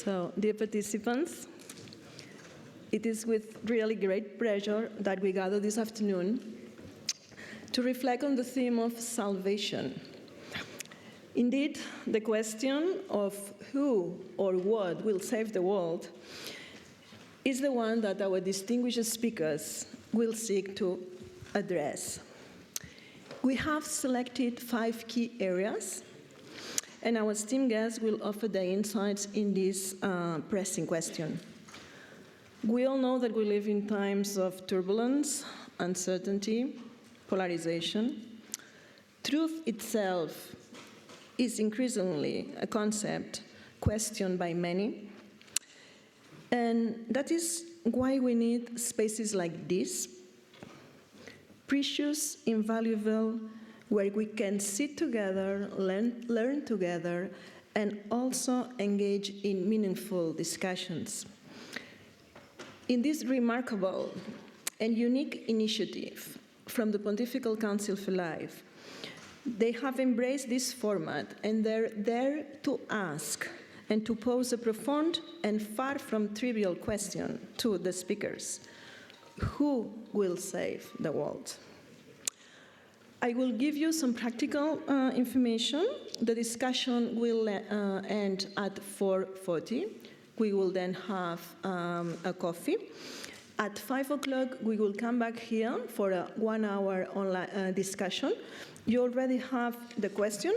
So, dear participants, it is with really great pleasure that we gather this afternoon to reflect on the theme of salvation. Indeed, the question of who or what will save the world is the one that our distinguished speakers will seek to address. We have selected 5 key areas, and our esteemed guests will offer their insights in this pressing question. We all know that we live in times of turbulence, uncertainty, polarization. Truth itself is increasingly a concept questioned by many, and that is why we need spaces like this, precious, invaluable, where we can sit together, learn together, and also engage in meaningful discussions. In this remarkable and unique initiative from the Pontifical Council for Life, they have embraced this format, and they're there to ask and to pose a profound and far from trivial question to the speakers. Who will save the world? I will give you some practical information. The discussion will end at 4:40. We will then have a coffee. At 5 o'clock, we will come back here for a 1-hour online discussion. You already have the question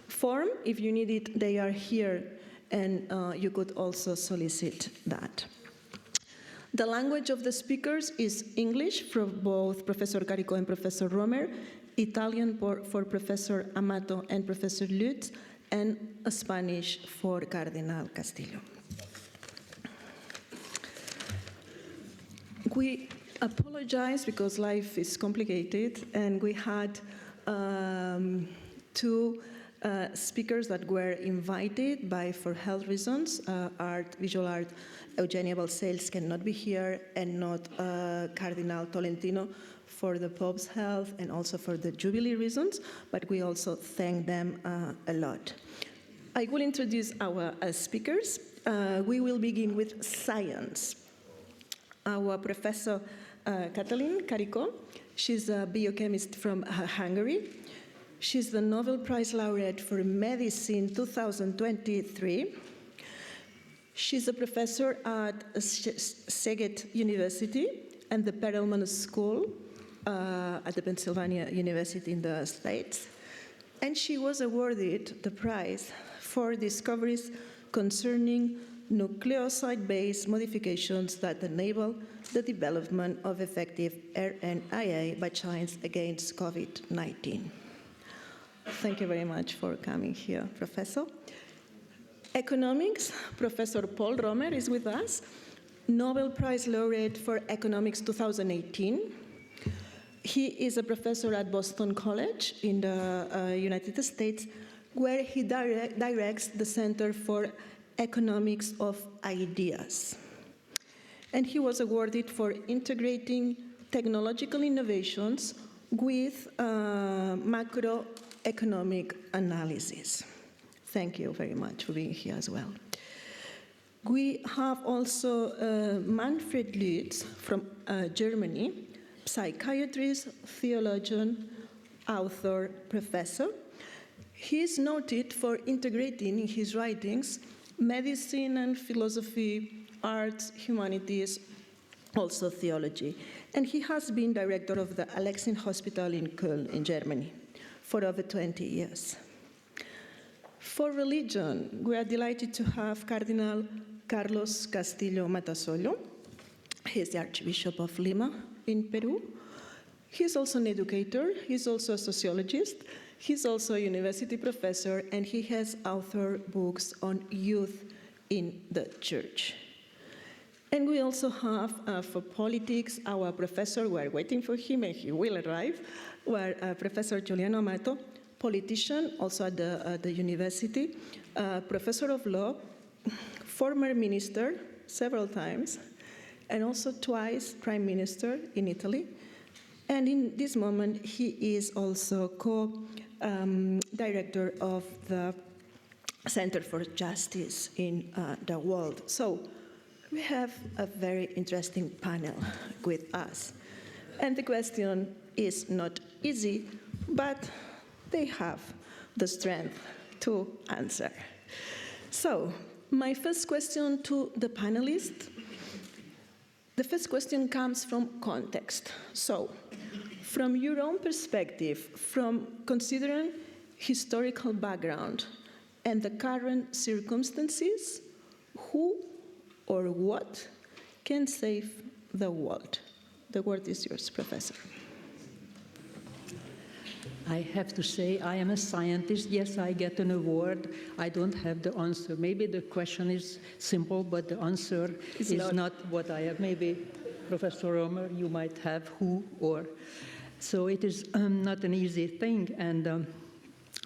form. If you need it, they are here, and you could also solicit that. The language of the speakers is English for both Professor Carico and Professor Romer, Italian for Professor Amato and Professor Lutz, and Spanish for Cardinal Castillo. We apologize because life is complicated, and we had 2 speakers that were invited for health reasons. Visual art, Eugenia Balcells cannot be here, and not Cardinal Tolentino for the Pope's health and also for the Jubilee reasons, but we also thank them a lot. I will introduce our speakers. We will begin with science. Our Professor Katalin Carico, she's a biochemist from Hungary. She's the Nobel Prize Laureate for Medicine 2023. She's a professor at Szeged University and the Perelman School at the Pennsylvania University in the States. And she was awarded the prize for discoveries concerning nucleoside-based modifications that enable the development of effective RNAi vaccines against COVID-19. Thank you very much for coming here, Professor. Economics, Professor Paul Romer is with us, Nobel Prize Laureate for Economics 2018. He is a professor at Boston College in the United States, where he directs the Center for Economics of Ideas. And he was awarded for integrating technological innovations with macroeconomic analysis. Thank you very much for being here as well. We have also Manfred Lutz from Germany, psychiatrist, theologian, author, professor. He is noted for integrating in his writings medicine and philosophy, arts, humanities, also theology. And he has been director of the Alexin Hospital in Köln in Germany for over 20 years. For religion, we are delighted to have Cardinal Carlos Castillo Matasollo. He is the Archbishop of Lima in Peru. He's also an educator. He's also a sociologist. He's also a university professor, and he has authored books on youth in the church. And we also have, for politics, our professor. We're waiting for him, and he will arrive, Professor Giuliano Amato, politician, also at the university, professor of law, former minister several times, and also twice prime minister in Italy. And in this moment, he is also co-director of the center for justice in the world. So we have a very interesting panel with us. And the question is not easy, but they have the strength to answer. So my first question to the panelists, the first question comes from context. So from your own perspective, from considering historical background and the current circumstances, who or what can save the world? The word is yours, Professor. I have to say, I am a scientist. Yes, I get an award. I don't have the answer. Maybe the question is simple, but the answer is not what I have. Maybe, Professor Romer, you might have who or. So it is not an easy thing. And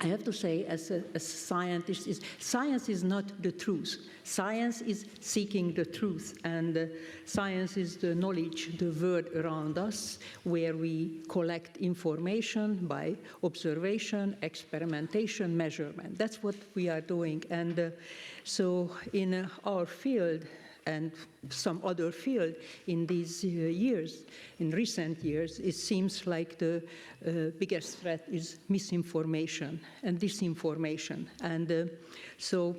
I have to say, as a scientist, science is not the truth. Science is seeking the truth, and science is the knowledge, the world around us, where we collect information by observation, experimentation, measurement. That's what we are doing. And so in our field, and some other field in these years, in recent years, it seems like the biggest threat is misinformation and disinformation. And so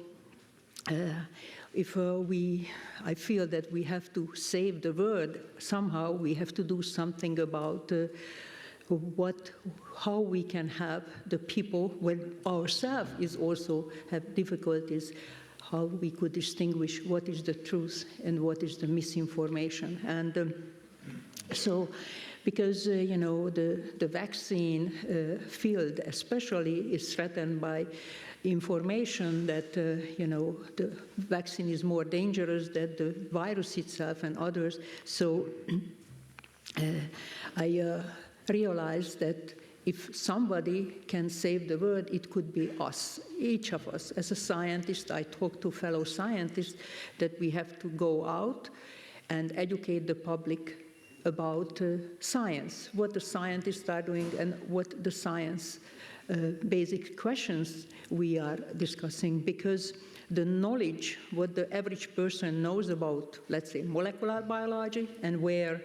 I feel that we have to save the world, somehow we have to do something about how we can have the people, when ourselves is also have difficulties, how we could distinguish what is the truth and what is the misinformation. And so, because, you know, the vaccine field especially is threatened by information that, you know, the vaccine is more dangerous than the virus itself and others. So I realized that if somebody can save the world, it could be us, each of us. As a scientist, I talk to fellow scientists that we have to go out and educate the public about science, what the scientists are doing and what the science basic questions we are discussing, because the knowledge, what the average person knows about, let's say, molecular biology, and where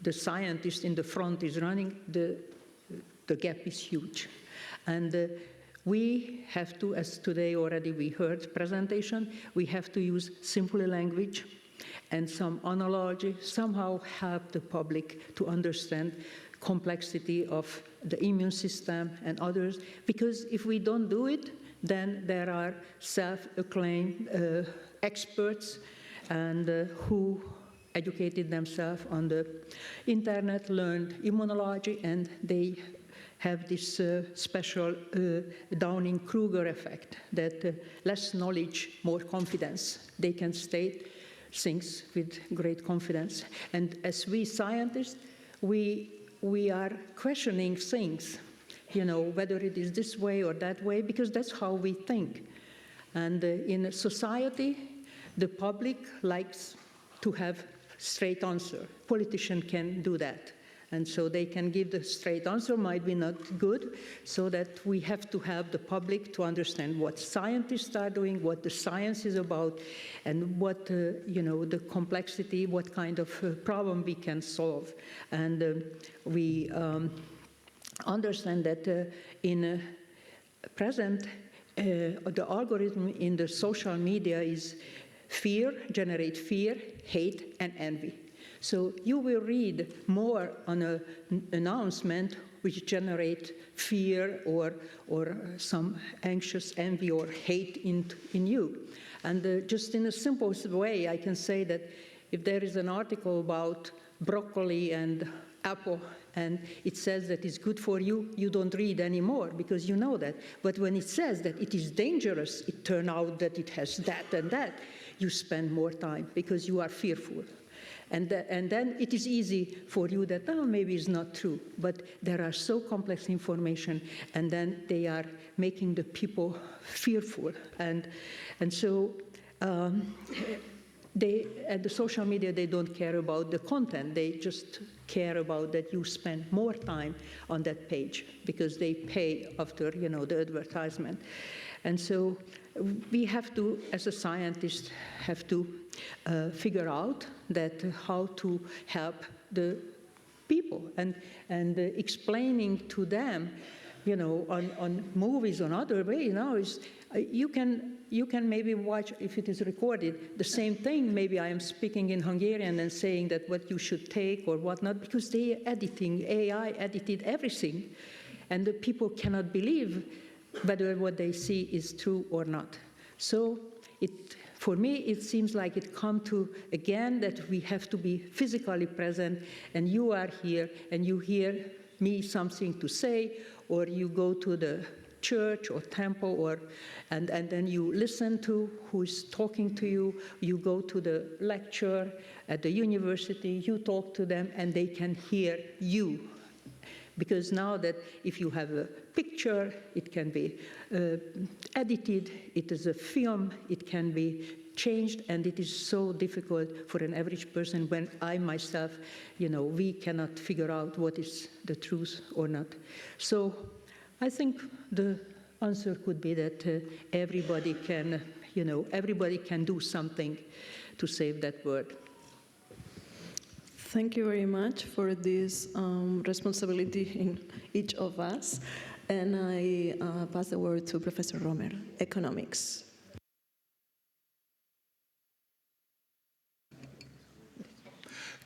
the scientist in the front is running, the gap is huge. And we have to, as today already we heard presentation, we have to use simple language and some analogy, somehow help the public to understand complexity of the immune system and others, because if we don't do it, then there are self-acclaimed experts and who educated themselves on the internet, learned immunology, and they have this special Dunning-Kruger effect, that less knowledge, more confidence. They can state things with great confidence. And as we scientists, we are questioning things, you know, whether it is this way or that way, because that's how we think. And in society, the public likes to have straight answer. Politicians can do that. And so they can give the straight answer, might be not good, so that we have to have the public to understand what scientists are doing, what the science is about, and what, you know, the complexity, what kind of problem we can solve. And we understand that in present, the algorithm in the social media is fear, generate fear, hate, and envy. So you will read more on an announcement which generate fear or some anxious envy or hate in you. And just in a simple way, I can say that if there is an article about broccoli and apple, and it says that it's good for you, you don't read anymore because you know that. But when it says that it is dangerous, it turns out that it has that and that, you spend more time because you are fearful. And then it is easy for you that, oh, maybe it's not true. But there are so complex information, and then they are making the people fearful. And so at the social media, they don't care about the content. They just care about that you spend more time on that page because they pay after, the advertisement. And so we have to, as a scientist, have to figure out that how to help the people and explaining to them, on movies, on other ways. Is you can maybe watch, if it is recorded, the same thing. Maybe I am speaking in Hungarian and saying that what you should take or whatnot, because they are editing, AI edited everything, and the people cannot believe whether what they see is true or not. So for me, it seems like it comes to, again, that we have to be physically present, and you are here, and you hear me something to say, or you go to the church or temple, and then you listen to who's talking to you, you go to the lecture at the university, you talk to them, and they can hear you. Because now that if you have a picture, it can be edited, it is a film, it can be changed, and it is so difficult for an average person when I myself, we cannot figure out what is the truth or not. So I think the answer could be that everybody can do something to save that word. Thank you very much for this responsibility in each of us. And I pass the word to Professor Romer, economics.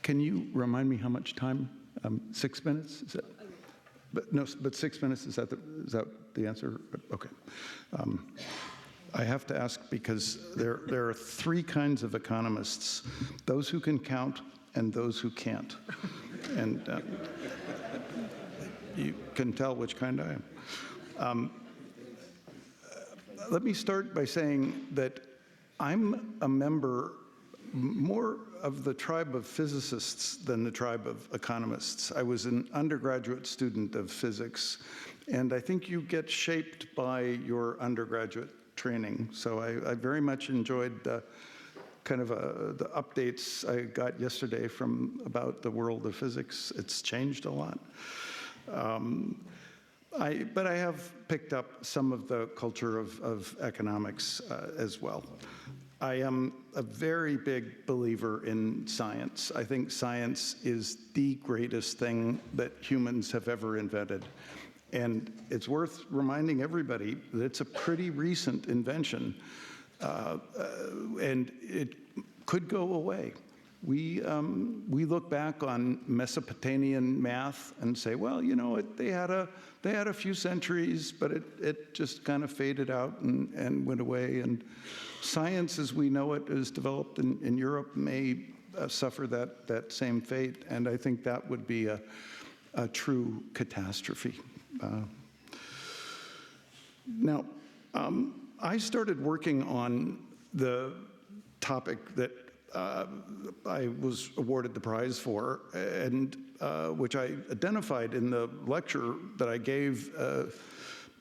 Can you remind me how much time? 6 minutes? Is that? But 6 minutes, is that the answer? Okay. I have to ask because there are three kinds of economists: those who can count and those who can't. And you can tell which kind I am. Let me start by saying that I'm a member more of the tribe of physicists than the tribe of economists. I was an undergraduate student of physics, and I think you get shaped by your undergraduate training. So I very much enjoyed the the updates I got yesterday about the world of physics. It's changed a lot. But I have picked up some of the culture of economics as well. I am a very big believer in science. I think science is the greatest thing that humans have ever invented. And it's worth reminding everybody that it's a pretty recent invention. And it could go away. We look back on Mesopotamian math and say, well, they had a few centuries, but it just kind of faded out and went away. And science, as we know it, is developed in Europe, may suffer that same fate. And I think that would be a true catastrophe. Now, I started working on the topic that I was awarded the prize for, and which I identified in the lecture that I gave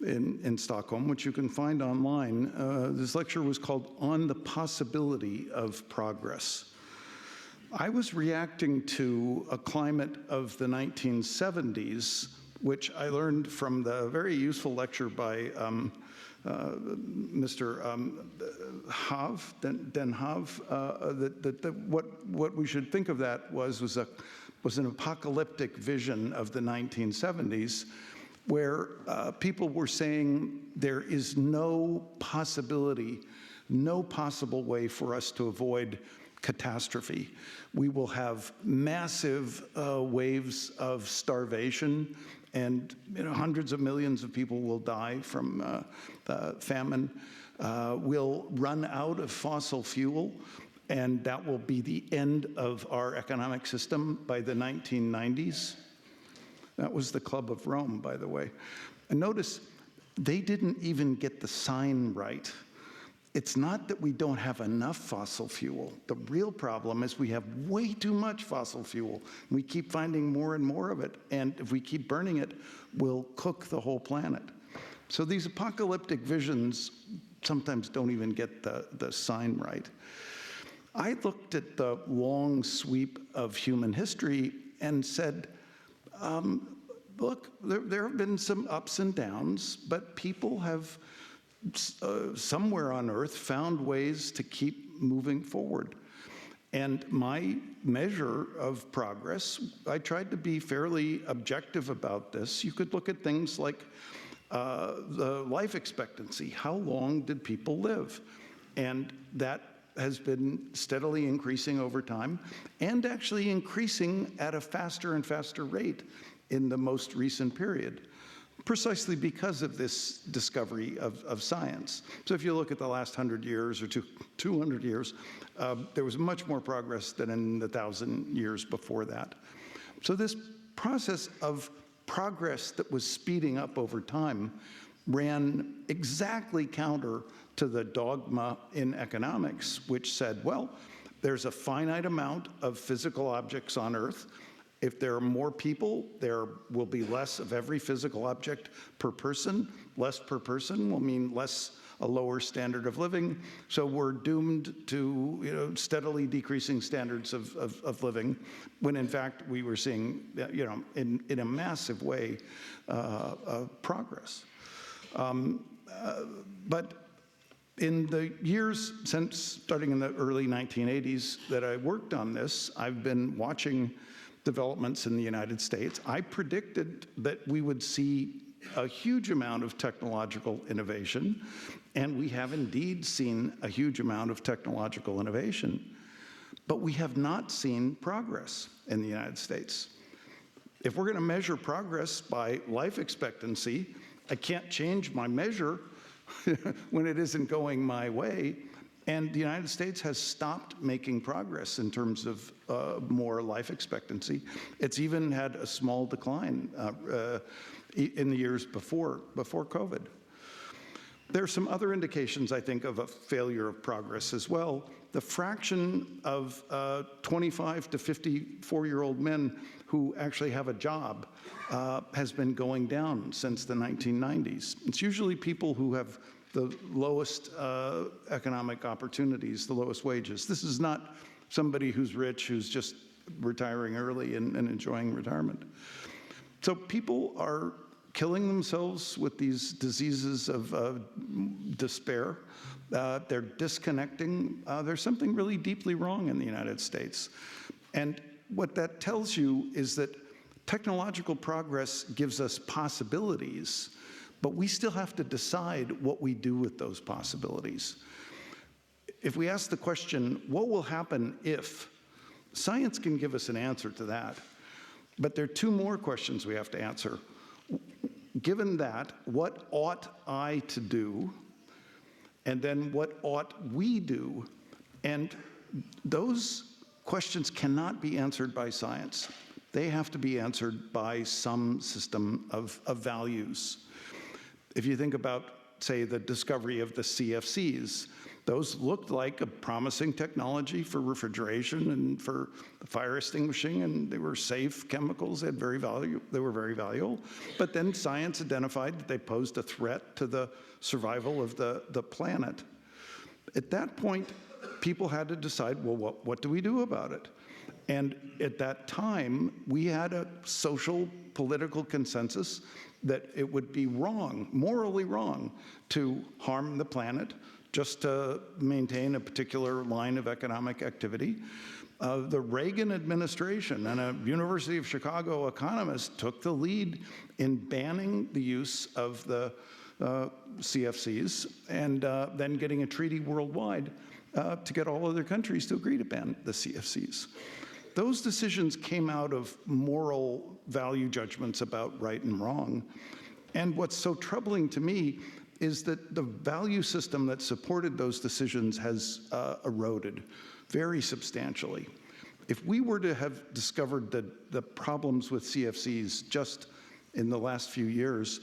in Stockholm, which you can find online. This lecture was called On the Possibility of Progress. I was reacting to a climate of the 1970s, which I learned from the very useful lecture by Mr. Den Hav, that what we should think of that was an apocalyptic vision of the 1970s, where people were saying there is no possibility, no possible way for us to avoid catastrophe. We will have massive waves of starvation, and hundreds of millions of people will die from famine. We'll run out of fossil fuel, and that will be the end of our economic system by the 1990s. That was the Club of Rome, by the way. And notice, they didn't even get the sign right. It's not that we don't have enough fossil fuel. The real problem is we have way too much fossil fuel. We keep finding more and more of it, and if we keep burning it, we'll cook the whole planet. So these apocalyptic visions sometimes don't even get the sign right. I looked at the long sweep of human history, and said, look, there have been some ups and downs, but people have somewhere on Earth found ways to keep moving forward. And my measure of progress, I tried to be fairly objective about this. You could look at things like the life expectancy. How long did people live? And that has been steadily increasing over time, and actually increasing at a faster and faster rate in the most recent period, precisely because of this discovery of science. So if you look at the last 100 years or 200 years, there was much more progress than in the 1,000 years before that. So this process of progress that was speeding up over time ran exactly counter to the dogma in economics, which said, well, there's a finite amount of physical objects on Earth. If there are more people, there will be less of every physical object per person. Less per person will mean a lower standard of living. So we're doomed to steadily decreasing standards of living, when in fact we were seeing in a massive way progress. But in the years since starting in the early 1980s that I worked on this, I've been watching developments in the United States. I predicted that we would see a huge amount of technological innovation, and we have indeed seen a huge amount of technological innovation, but we have not seen progress in the United States. If we're going to measure progress by life expectancy, I can't change my measure when it isn't going my way. And the United States has stopped making progress in terms of more life expectancy. It's even had a small decline in the years before COVID. There are some other indications, I think, of a failure of progress as well. The fraction of 25 to 54-year-old men who actually have a job has been going down since the 1990s. It's usually people who have the lowest economic opportunities, the lowest wages. This is not somebody who's rich, who's just retiring early and enjoying retirement. So people are killing themselves with these diseases of despair. They're disconnecting. There's something really deeply wrong in the United States. And what that tells you is that technological progress gives us possibilities, but we still have to decide what we do with those possibilities. If we ask the question, what will happen if? Science can give us an answer to that. But there are two more questions we have to answer. Given that, what ought I to do? And then what ought we do? And those questions cannot be answered by science. They have to be answered by some system of values. If you think about, say, the discovery of the CFCs, those looked like a promising technology for refrigeration and for fire extinguishing, and they were safe chemicals. They were very valuable. But then science identified that they posed a threat to the survival of the planet. At that point, people had to decide, well, what do we do about it? And at that time, we had a social, political consensus that it would be wrong, morally wrong, to harm the planet just to maintain a particular line of economic activity. The Reagan administration and a University of Chicago economist took the lead in banning the use of the CFCs and then getting a treaty worldwide to get all other countries to agree to ban the CFCs. Those decisions came out of moral value judgments about right and wrong. And what's so troubling to me is that the value system that supported those decisions has eroded very substantially. If we were to have discovered the problems with CFCs just in the last few years,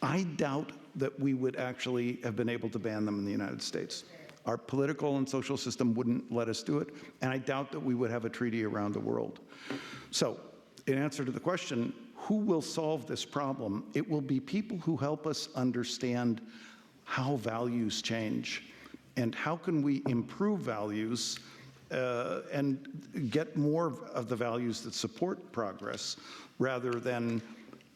I doubt that we would actually have been able to ban them in the United States. Our political and social system wouldn't let us do it, and I doubt that we would have a treaty around the world. So, in answer to the question, who will solve this problem? It will be people who help us understand how values change and how can we improve values and get more of the values that support progress rather than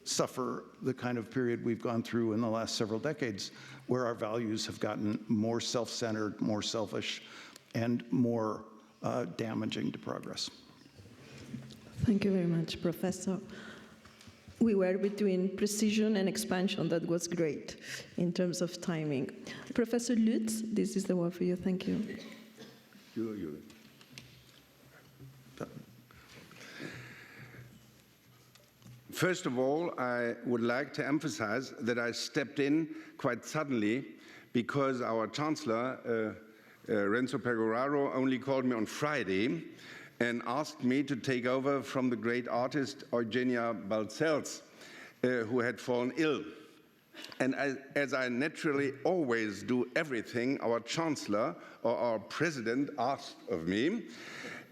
suffer the kind of period we've gone through in the last several decades where our values have gotten more self-centered, more selfish, and more damaging to progress. Thank you very much, Professor. We were between precision and expansion. That was great in terms of timing. Professor Lutz, this is the one for you. Thank you. First of all, I would like to emphasize that I stepped in quite suddenly because our Chancellor, Renzo Pegoraro, only called me on Friday and asked me to take over from the great artist Eugenia Balcells, who had fallen ill. And as I naturally always do everything our Chancellor or our President asked of me,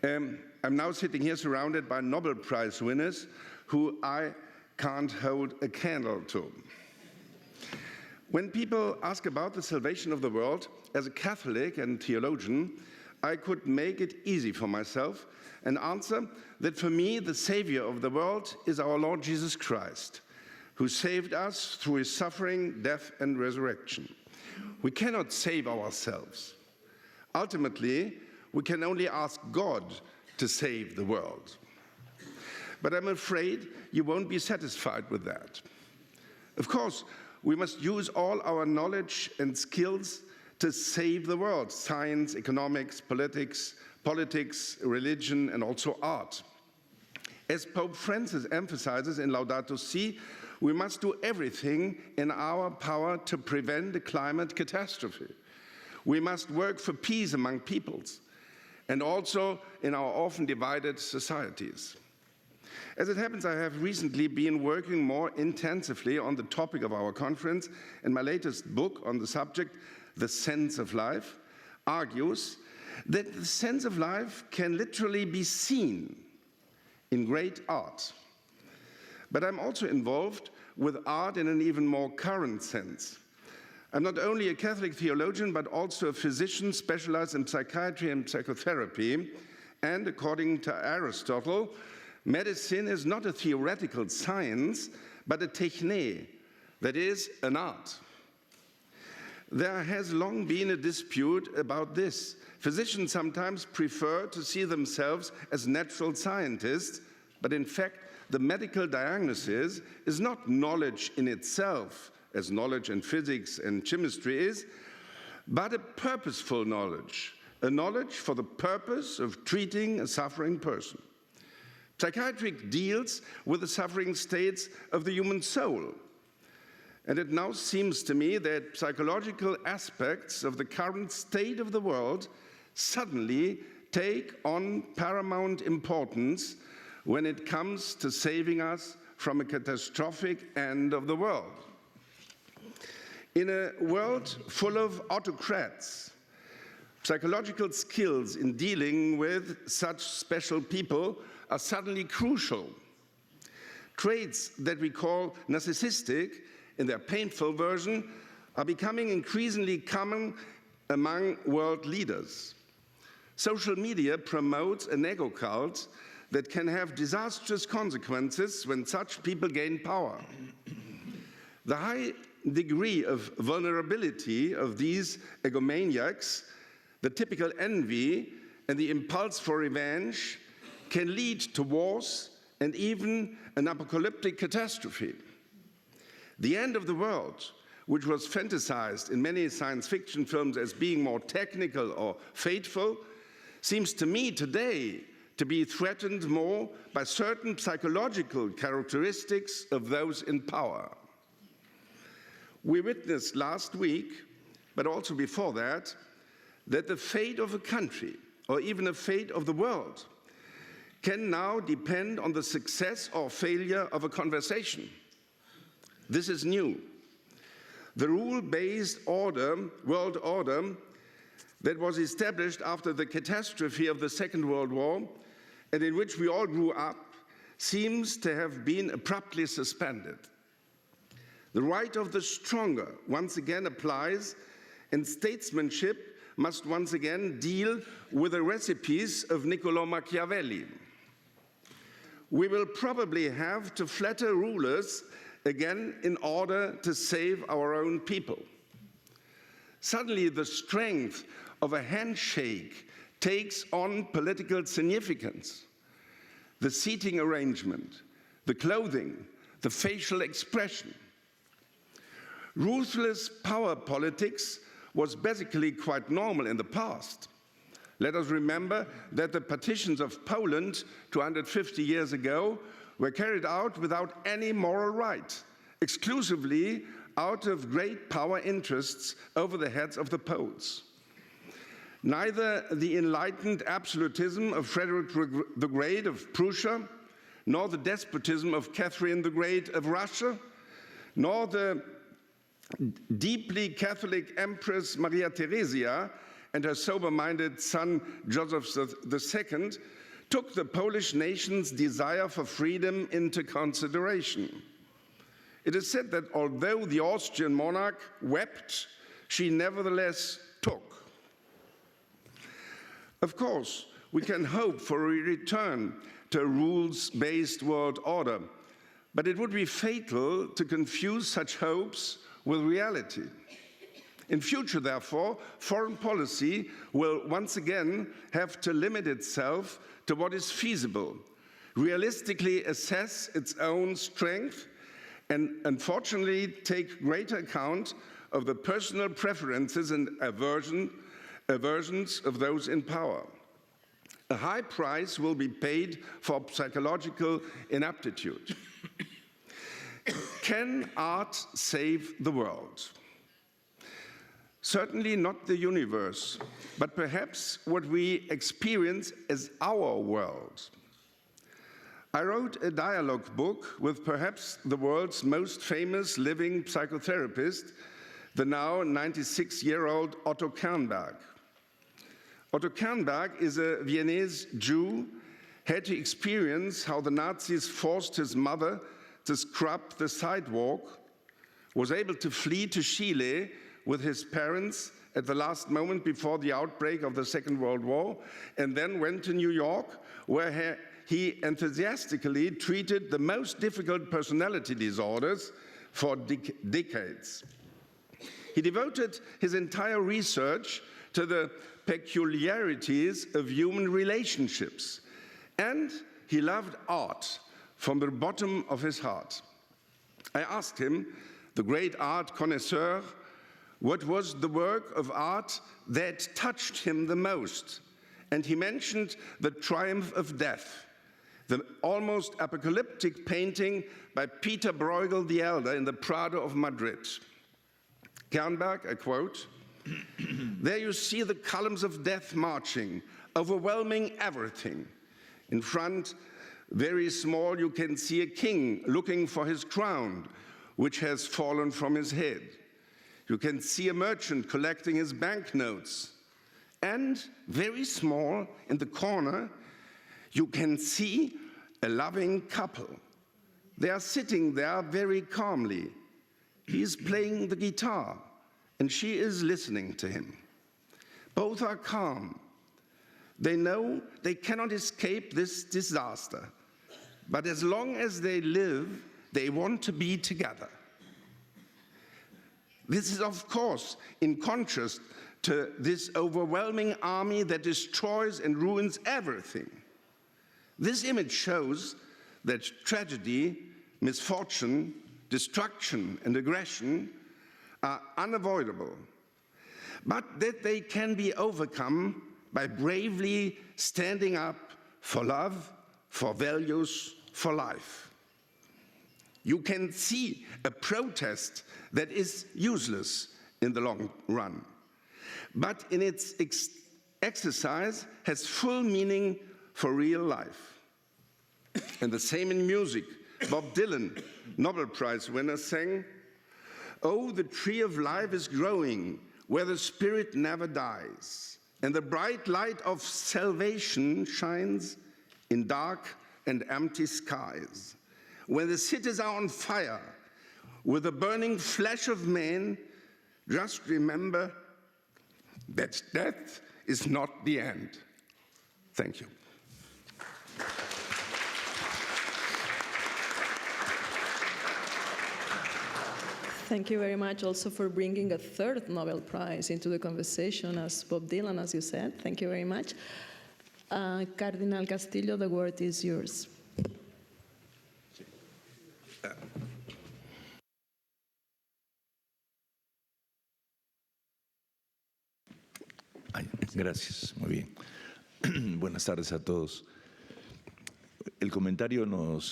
I'm now sitting here surrounded by Nobel Prize winners who I can't hold a candle to. When people ask about the salvation of the world, as a Catholic and theologian, I could make it easy for myself and answer that for me, the Savior of the world is our Lord Jesus Christ, who saved us through his suffering, death, and resurrection. We cannot save ourselves. Ultimately, we can only ask God to save the world. But I'm afraid you won't be satisfied with that. Of course, we must use all our knowledge and skills to save the world: science, economics, politics, religion, and also art. As Pope Francis emphasizes in Laudato Si', we must do everything in our power to prevent a climate catastrophe. We must work for peace among peoples and also in our often divided societies. As it happens, I have recently been working more intensively on the topic of our conference, and my latest book on the subject, The Sense of Life, argues that the sense of life can literally be seen in great art. But I'm also involved with art in an even more current sense. I'm not only a Catholic theologian, but also a physician specialized in psychiatry and psychotherapy. And according to Aristotle, medicine is not a theoretical science, but a techne, that is, an art. There has long been a dispute about this. Physicians sometimes prefer to see themselves as natural scientists, but in fact, the medical diagnosis is not knowledge in itself, as knowledge in physics and chemistry is, but a purposeful knowledge, a knowledge for the purpose of treating a suffering person. Psychiatry deals with the suffering states of the human soul. And it now seems to me that psychological aspects of the current state of the world suddenly take on paramount importance when it comes to saving us from a catastrophic end of the world. In a world full of autocrats, psychological skills in dealing with such special people are suddenly crucial. Traits that we call narcissistic, in their painful version, are becoming increasingly common among world leaders. Social media promotes an ego cult that can have disastrous consequences when such people gain power. The high degree of vulnerability of these egomaniacs, the typical envy and the impulse for revenge, can lead to wars and even an apocalyptic catastrophe. The end of the world, which was fantasized in many science fiction films as being more technical or fateful, seems to me today to be threatened more by certain psychological characteristics of those in power. We witnessed last week, but also before that the fate of a country, or even the fate of the world, can now depend on the success or failure of a conversation. This is new. The rule-based world order that was established after the catastrophe of the Second World War and in which we all grew up seems to have been abruptly suspended. The right of the stronger once again applies, and statesmanship must once again deal with the recipes of Niccolò Machiavelli. We will probably have to flatter rulers again in order to save our own people. Suddenly, the strength of a handshake takes on political significance. The seating arrangement, the clothing, the facial expression. Ruthless power politics was basically quite normal in the past. Let us remember that the partitions of Poland 250 years ago were carried out without any moral right, exclusively out of great power interests over the heads of the Poles. Neither the enlightened absolutism of Frederick the Great of Prussia, nor the despotism of Catherine the Great of Russia, nor the deeply Catholic Empress Maria Theresia and her sober-minded son Joseph II took the Polish nation's desire for freedom into consideration. It is said that although the Austrian monarch wept, she nevertheless took. Of course, we can hope for a return to a rules-based world order, but it would be fatal to confuse such hopes with reality. In future, therefore, foreign policy will once again have to limit itself to what is feasible, realistically assess its own strength, and unfortunately take greater account of the personal preferences and aversions of those in power. A high price will be paid for psychological inaptitude. Can art save the world? Certainly not the universe, but perhaps what we experience as our world. I wrote a dialogue book with perhaps the world's most famous living psychotherapist, the now 96-year-old Otto Kernberg. Otto Kernberg is a Viennese Jew, had to experience how the Nazis forced his mother to scrub the sidewalk, was able to flee to Chile with his parents at the last moment before the outbreak of the Second World War, and then went to New York, where he enthusiastically treated the most difficult personality disorders for decades. He devoted his entire research to the peculiarities of human relationships, and he loved art from the bottom of his heart. I asked him, the great art connoisseur, what was the work of art that touched him the most? And he mentioned The Triumph of Death, the almost apocalyptic painting by Peter Bruegel the Elder in the Prado of Madrid. Kernberg, I quote, "There you see the columns of death marching, overwhelming everything. In front, very small, you can see a king looking for his crown, which has fallen from his head. You can see a merchant collecting his banknotes. And very small, in the corner, you can see a loving couple. They are sitting there very calmly. He is playing the guitar, and she is listening to him. Both are calm. They know they cannot escape this disaster. But as long as they live, they want to be together." This is, of course, in contrast to this overwhelming army that destroys and ruins everything. This image shows that tragedy, misfortune, destruction, and aggression are unavoidable, but that they can be overcome by bravely standing up for love, for values, for life. You can see a protest that is useless in the long run, but in its exercise has full meaning for real life. And the same in music. Bob Dylan, Nobel Prize winner, sang, "Oh, the tree of life is growing where the spirit never dies, and the bright light of salvation shines in dark and empty skies. When the cities are on fire with the burning flesh of men, just remember that death is not the end. Thank you. Thank you very much also for bringing a third Nobel Prize into the conversation, as Bob Dylan, as you said. Thank you very much. Cardinal Castillo, the word is yours. Gracias, muy bien. Buenas tardes a todos. El comentario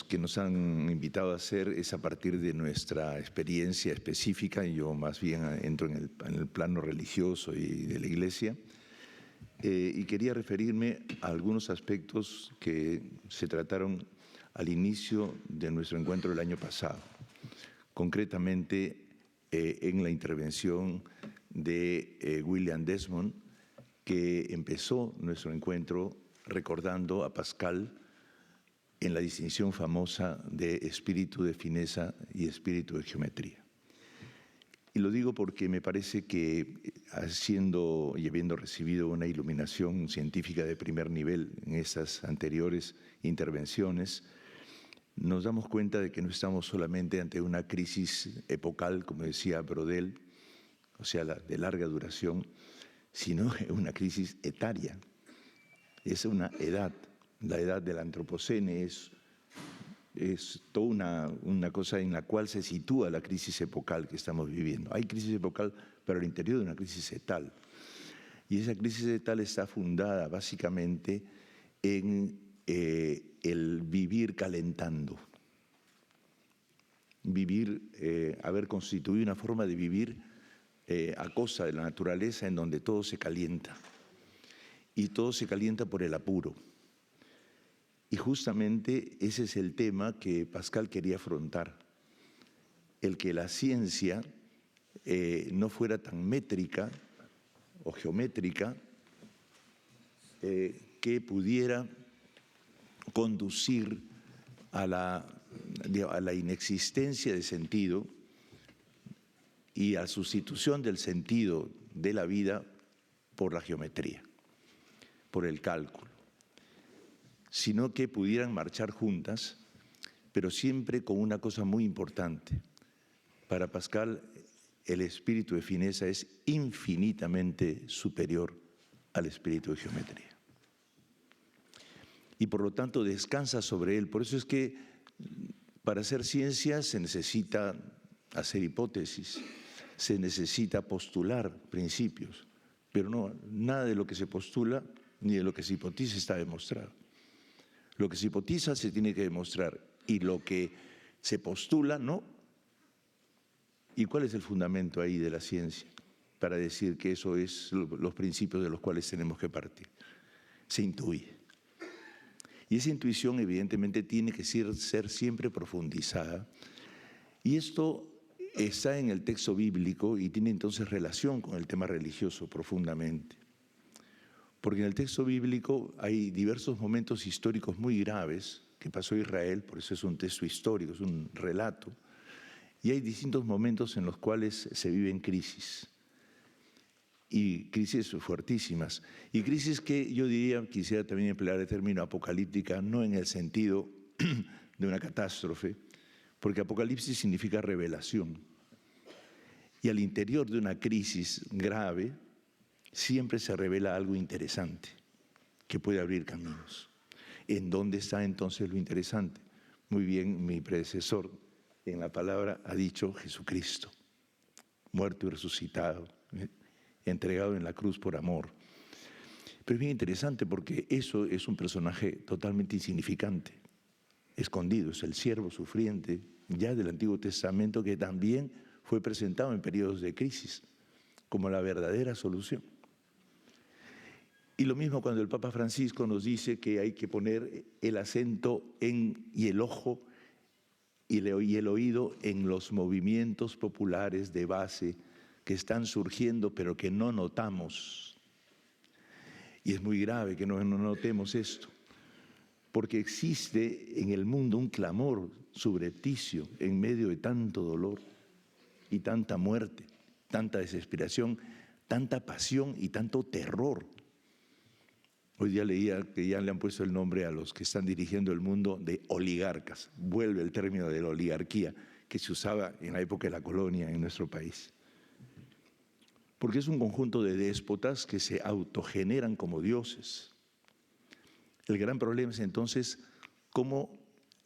que nos han invitado a hacer es a partir de nuestra experiencia específica, y yo más bien entro en el plano religioso y de la Iglesia, y quería referirme a algunos aspectos que se trataron al inicio de nuestro encuentro del año pasado, concretamente en la intervención de William Desmond, que empezó nuestro encuentro recordando a Pascal en la distinción famosa de espíritu de fineza y espíritu de geometría. Y lo digo porque me parece que haciendo y habiendo recibido una iluminación científica de primer nivel en esas anteriores intervenciones, nos damos cuenta de que no estamos solamente ante una crisis epocal, como decía Brodel, o sea, de larga duración, sino una crisis etaria. Es una edad. La edad del antropocene es toda una cosa en la cual se sitúa la crisis epocal que estamos viviendo. Hay crisis epocal, pero al interior de una crisis etal. Y esa crisis etal está fundada básicamente en el vivir calentando. Haber constituido una forma de vivir a costa de la naturaleza en donde todo se calienta. Y todo se calienta por el apuro. Y justamente ese es el tema que Pascal quería afrontar, el que la ciencia no fuera tan métrica o geométrica, que pudiera conducir a la inexistencia de sentido y a la sustitución del sentido de la vida por la geometría, por el cálculo, sino que pudieran marchar juntas, pero siempre con una cosa muy importante. Para Pascal, el espíritu de fineza es infinitamente superior al espíritu de geometría. Y por lo tanto descansa sobre él. Por eso es que para hacer ciencia se necesita hacer hipótesis, se necesita postular principios, pero no, nada de lo que se postula ni de lo que se hipotiza está demostrado. Lo que se hipotiza se tiene que demostrar y lo que se postula no. ¿Y cuál es el fundamento ahí de la ciencia para decir que eso es los principios de los cuales tenemos que partir? Se intuye. Y esa intuición evidentemente tiene que ser siempre profundizada. Y esto está en el texto bíblico y tiene entonces relación con el tema religioso profundamente. Porque en el texto bíblico hay diversos momentos históricos muy graves que pasó Israel, por eso es un texto histórico, es un relato, y hay distintos momentos en los cuales se viven crisis, y crisis fuertísimas, y crisis que yo diría, quisiera también emplear el término apocalíptica, no en el sentido de una catástrofe, porque apocalipsis significa revelación, y al interior de una crisis grave, siempre se revela algo interesante que puede abrir caminos. ¿En dónde está entonces lo interesante? Muy bien, mi predecesor en la palabra ha dicho Jesucristo, muerto y resucitado, entregado en la cruz por amor. Pero es bien interesante porque eso es un personaje totalmente insignificante, escondido, es el siervo sufriente ya del Antiguo Testamento que también fue presentado en periodos de crisis como la verdadera solución. Y lo mismo cuando el Papa Francisco nos dice que hay que poner el acento y el ojo y el oído en los movimientos populares de base que están surgiendo pero que no notamos. Y es muy grave que no notemos esto, porque existe en el mundo un clamor subrepticio en medio de tanto dolor y tanta muerte, tanta desesperación, tanta pasión y tanto terror. Hoy día leía que ya le han puesto el nombre a los que están dirigiendo el mundo de oligarcas. Vuelve el término de la oligarquía que se usaba en la época de la colonia en nuestro país. Porque es un conjunto de déspotas que se autogeneran como dioses. El gran problema es entonces cómo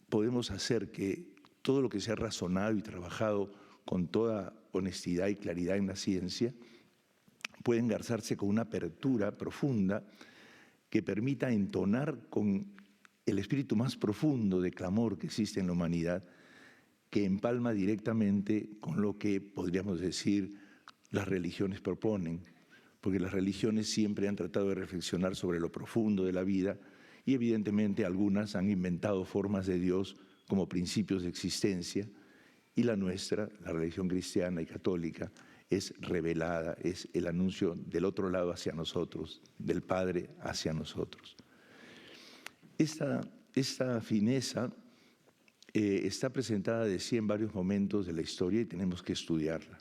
podemos hacer que todo lo que se ha razonado y trabajado con toda honestidad y claridad en la ciencia pueda engarzarse con una apertura profunda que permita entonar con el espíritu más profundo de clamor que existe en la humanidad, que empalma directamente con lo que podríamos decir las religiones proponen, porque las religiones siempre han tratado de reflexionar sobre lo profundo de la vida y evidentemente algunas han inventado formas de Dios como principios de existencia, y la nuestra, la religión cristiana y católica, es revelada, es el anuncio del otro lado hacia nosotros, del Padre hacia nosotros. Esta fineza está presentada de sí en varios momentos de la historia y tenemos que estudiarla.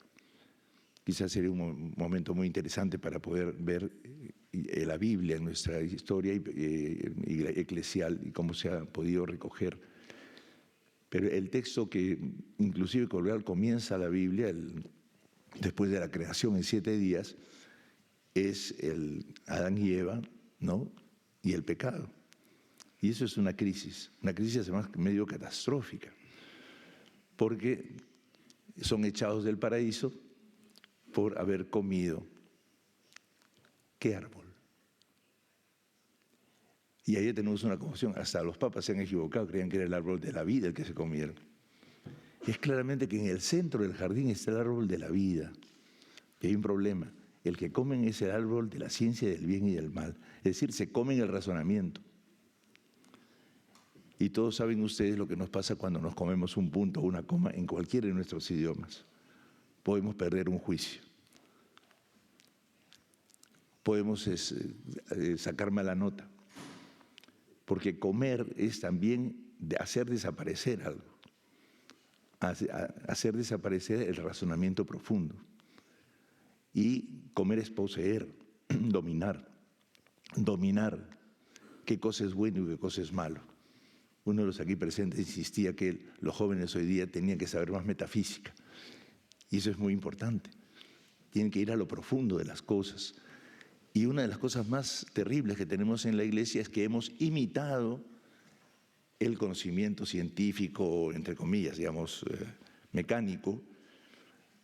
Quizás sería un momento muy interesante para poder ver la Biblia en nuestra historia eclesial y cómo se ha podido recoger. Pero el texto que inclusive con el cual comienza la Biblia, después de la creación en 7 días, es el Adán y Eva, ¿no? Y el pecado. Y eso es una crisis además medio catastrófica, porque son echados del paraíso por haber comido. ¿Qué árbol? Y ahí tenemos una confusión. Hasta los papas se han equivocado, creían que era el árbol de la vida el que se comieron. Y es claramente que en el centro del jardín está el árbol de la vida. Y hay un problema. El que comen es el árbol de la ciencia del bien y del mal. Es decir, se comen el razonamiento. Y todos saben ustedes lo que nos pasa cuando nos comemos un punto o una coma en cualquiera de nuestros idiomas. Podemos perder un juicio. Podemos sacar mala nota. Porque comer es también hacer desaparecer algo. Hacer desaparecer el razonamiento profundo. Y comer es poseer, dominar. Dominar qué cosa es bueno y qué cosa es malo. Uno de los aquí presentes insistía que los jóvenes hoy día tenían que saber más metafísica. Y eso es muy importante. Tienen que ir a lo profundo de las cosas. Y una de las cosas más terribles que tenemos en la Iglesia es que hemos imitado el conocimiento científico, entre comillas, digamos, mecánico,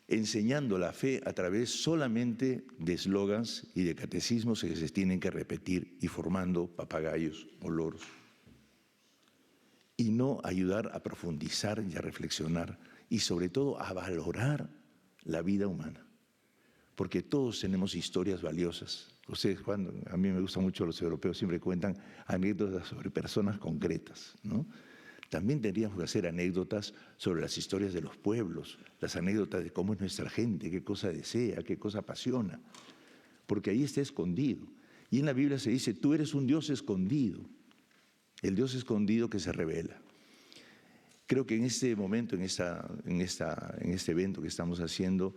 enseñando la fe a través solamente de eslogans y de catecismos que se tienen que repetir y formando papagayos o loros. Y no ayudar a profundizar y a reflexionar y sobre todo a valorar la vida humana. Porque todos tenemos historias valiosas. Ustedes, a mí me gustan mucho los europeos, siempre cuentan anécdotas sobre personas concretas, ¿no? También tendríamos que hacer anécdotas sobre las historias de los pueblos, las anécdotas de cómo es nuestra gente, qué cosa desea, qué cosa apasiona, porque ahí está escondido. Y en la Biblia se dice, tú eres un Dios escondido, el Dios escondido que se revela. Creo que en este momento, en este evento que estamos haciendo,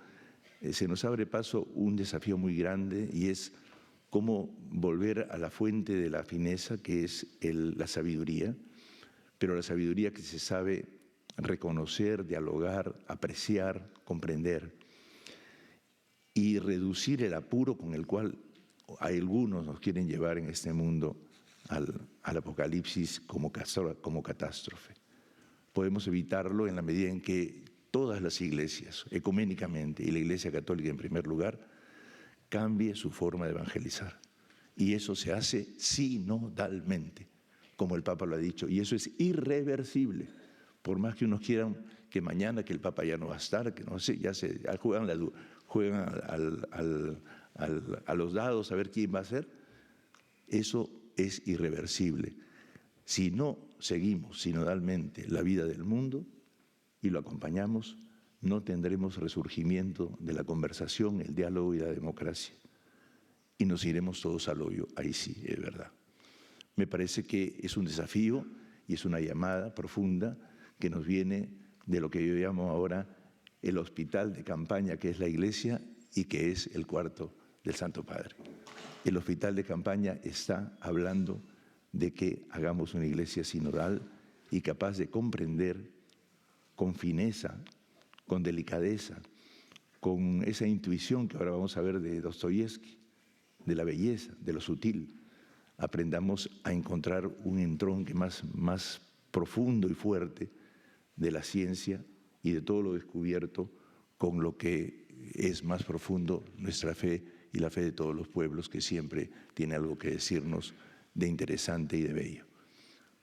se nos abre paso un desafío muy grande y es cómo volver a la fuente de la fineza, que es la sabiduría, pero la sabiduría que se sabe reconocer, dialogar, apreciar, comprender y reducir el apuro con el cual algunos nos quieren llevar en este mundo al apocalipsis como catástrofe. Podemos evitarlo en la medida en que todas las iglesias, ecuménicamente, y la Iglesia Católica en primer lugar, cambie su forma de evangelizar. Y eso se hace sinodalmente, como el Papa lo ha dicho, y eso es irreversible. Por más que unos quieran que mañana, que el Papa ya no va a estar, que no sé, juegan a los dados a ver quién va a ser, eso es irreversible. Si no seguimos sinodalmente la vida del mundo y lo acompañamos, no tendremos resurgimiento de la conversación, el diálogo y la democracia. Y nos iremos todos al hoyo, ahí sí, es verdad. Me parece que es un desafío y es una llamada profunda que nos viene de lo que yo llamo ahora el hospital de campaña, que es la Iglesia y que es el cuarto del Santo Padre. El hospital de campaña está hablando de que hagamos una iglesia sinodal y capaz de comprender con fineza, con delicadeza, con esa intuición que ahora vamos a ver de Dostoyevsky, de la belleza, de lo sutil. Aprendamos a encontrar un entronque más profundo y fuerte de la ciencia y de todo lo descubierto con lo que es más profundo nuestra fe y la fe de todos los pueblos, que siempre tiene algo que decirnos de interesante y de bello.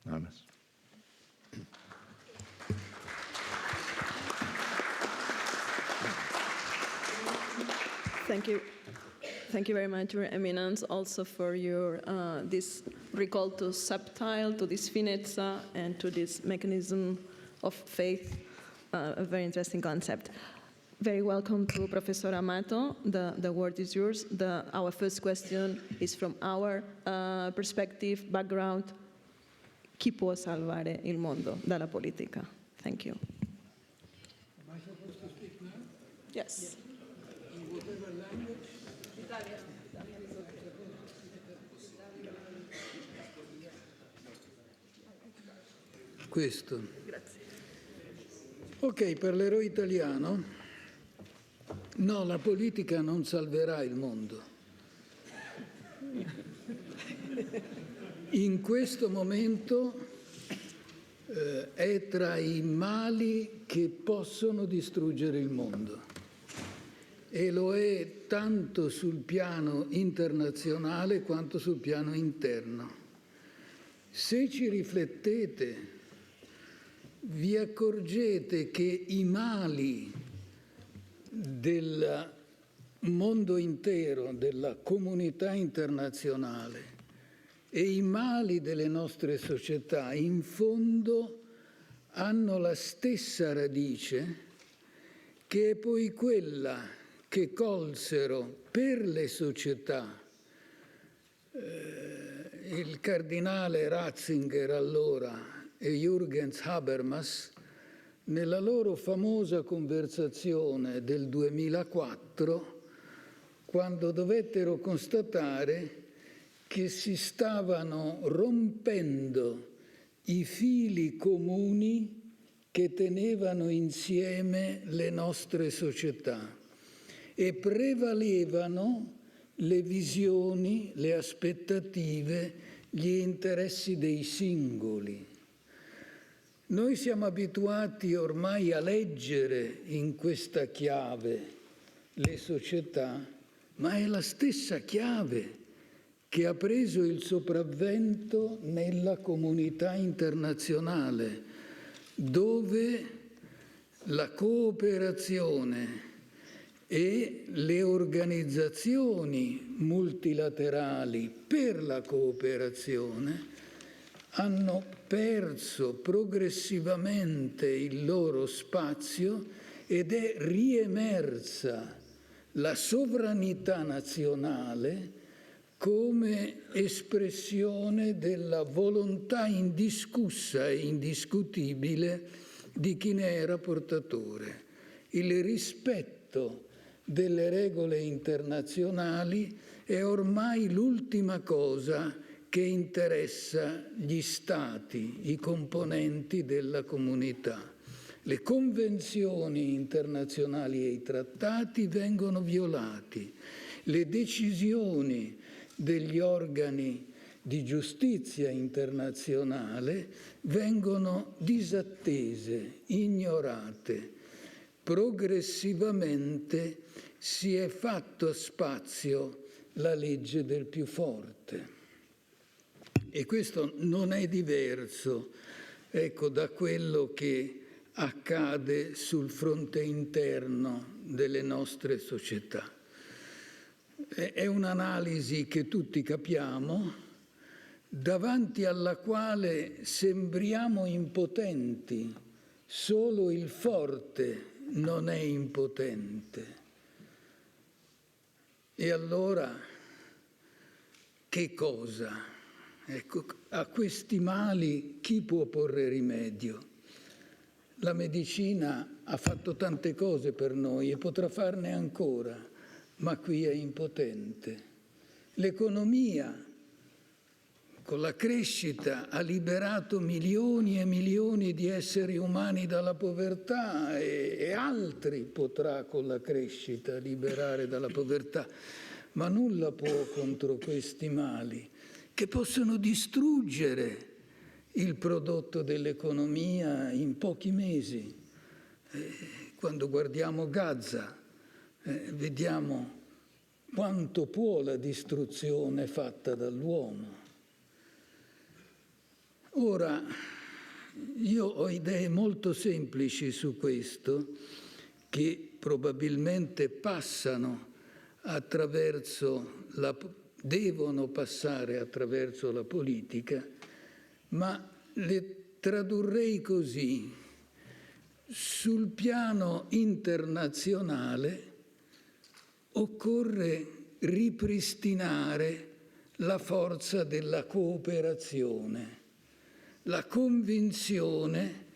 Nada más. Thank you. Thank you very much, Your Eminence, also for your this recall to subtile, to this finezza, and to this mechanism of faith, a very interesting concept. Very welcome to Professor Amato. The word is yours. Our first question is from our perspective, background. Chi può salvare il mondo dalla politica? Thank you. Am I supposed to speak now? Yes. In whatever language? Questo. Ok, parlerò italiano. No, la politica non salverà il mondo. In questo momento è tra i mali che possono distruggere il mondo. E lo è tanto sul piano internazionale quanto sul piano interno. Se ci riflettete, vi accorgete che i mali del mondo intero, della comunità internazionale e i mali delle nostre società, in fondo hanno la stessa radice, che è poi quella che colsero per le società il cardinale Ratzinger allora e Jürgens Habermas nella loro famosa conversazione del 2004, quando dovettero constatare che si stavano rompendo i fili comuni che tenevano insieme le nostre società. E prevalevano le visioni, le aspettative, gli interessi dei singoli. Noi siamo abituati ormai a leggere in questa chiave le società, ma è la stessa chiave che ha preso il sopravvento nella comunità internazionale, dove la cooperazione e le organizzazioni multilaterali per la cooperazione hanno perso progressivamente il loro spazio ed è riemersa la sovranità nazionale come espressione della volontà indiscussa e indiscutibile di chi ne era portatore. Il rispetto delle regole internazionali è ormai l'ultima cosa che interessa gli Stati, i componenti della comunità. Le convenzioni internazionali e i trattati vengono violati, le decisioni degli organi di giustizia internazionale vengono disattese, ignorate. Progressivamente si è fatto spazio la legge del più forte. E questo non è diverso, ecco, da quello che accade sul fronte interno delle nostre società. È un'analisi che tutti capiamo, davanti alla quale sembriamo impotenti, solo il forte non è impotente. E allora, che cosa? Ecco, a questi mali chi può porre rimedio? La medicina ha fatto tante cose per noi e potrà farne ancora, ma qui è impotente. L'economia, con la crescita, ha liberato milioni e milioni di esseri umani dalla povertà e altri potrà con la crescita liberare dalla povertà, ma nulla può contro questi mali che possono distruggere il prodotto dell'economia in pochi mesi. Quando guardiamo Gaza, vediamo quanto può la distruzione fatta dall'uomo. Ora, io ho idee molto semplici su questo, che probabilmente devono passare attraverso la politica, ma le tradurrei così. Sul piano internazionale occorre ripristinare la forza della cooperazione, la convinzione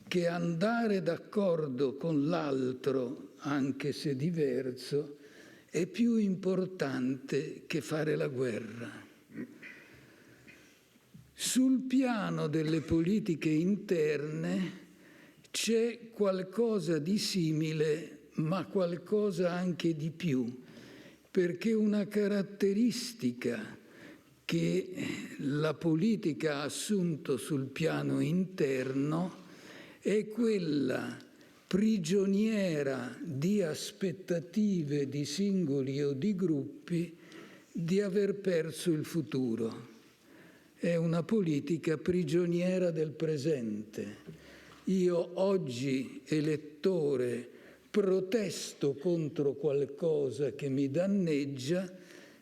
che andare d'accordo con l'altro, anche se diverso, è più importante che fare la guerra. Sul piano delle politiche interne c'è qualcosa di simile, ma qualcosa anche di più, perché una caratteristica che la politica ha assunto sul piano interno è quella prigioniera di aspettative di singoli o di gruppi di aver perso il futuro. È una politica prigioniera del presente. Io oggi, elettore, protesto contro qualcosa che mi danneggia,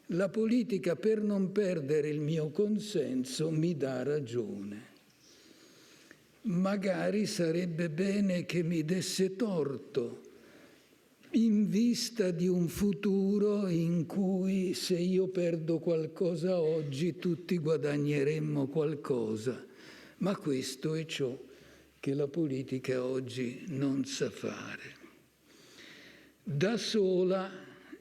la politica, per non perdere il mio consenso, mi dà ragione. Magari sarebbe bene che mi desse torto, in vista di un futuro in cui, se io perdo qualcosa oggi, tutti guadagneremmo qualcosa. Ma questo è ciò che la politica oggi non sa fare. Da sola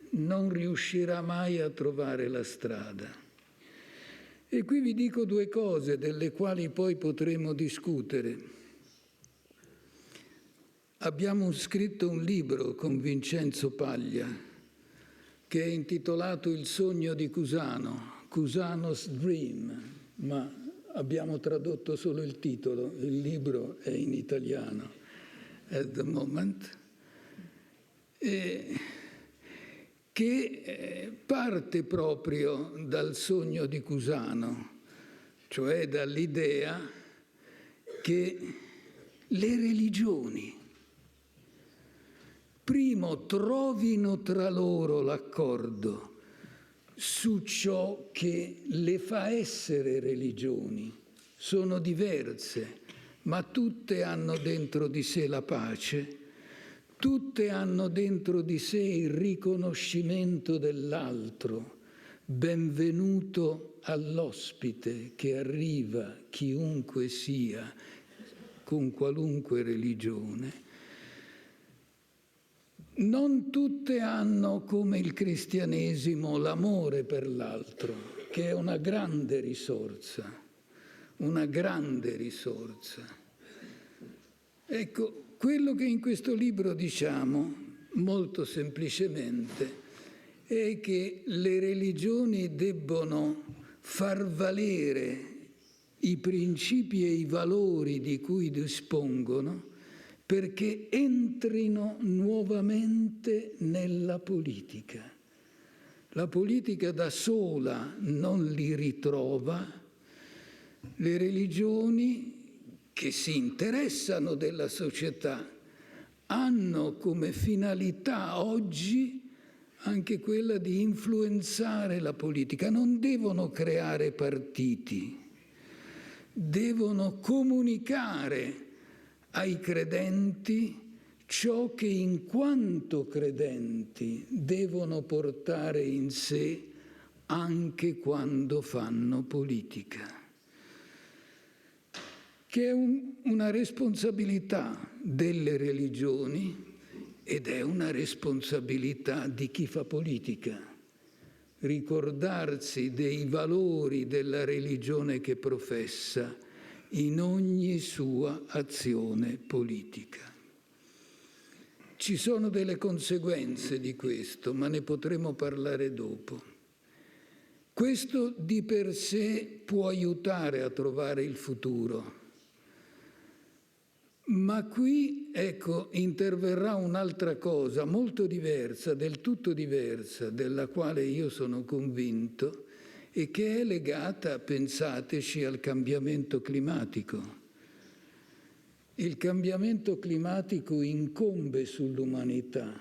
non riuscirà mai a trovare la strada. E qui vi dico due cose delle quali poi potremo discutere. Abbiamo scritto un libro con Vincenzo Paglia che è intitolato Il sogno di Cusano, Cusano's Dream, ma abbiamo tradotto solo il titolo, il libro è in italiano at the moment, che parte proprio dal sogno di Cusano, cioè dall'idea che le religioni, primo, trovino tra loro l'accordo su ciò che le fa essere religioni. Sono diverse, ma tutte hanno dentro di sé la pace, tutte hanno dentro di sé il riconoscimento dell'altro. Benvenuto all'ospite che arriva, chiunque sia, con qualunque religione. Non tutte hanno, come il cristianesimo, l'amore per l'altro, che è una grande risorsa, una grande risorsa. Ecco, quello che in questo libro diciamo, molto semplicemente, è che le religioni debbono far valere i principi e i valori di cui dispongono perché entrino nuovamente nella politica. La politica da sola non li ritrova, le religioni che si interessano della società hanno come finalità oggi anche quella di influenzare la politica. Non devono creare partiti, devono comunicare ai credenti ciò che in quanto credenti devono portare in sé anche quando fanno politica, che è una responsabilità delle religioni ed è una responsabilità di chi fa politica. Ricordarsi dei valori della religione che professa in ogni sua azione politica. Ci sono delle conseguenze di questo, ma ne potremo parlare dopo. Questo di per sé può aiutare a trovare il futuro. Ma qui, ecco, interverrà un'altra cosa molto diversa, del tutto diversa, della quale io sono convinto, e che è legata, pensateci, al cambiamento climatico. Il cambiamento climatico incombe sull'umanità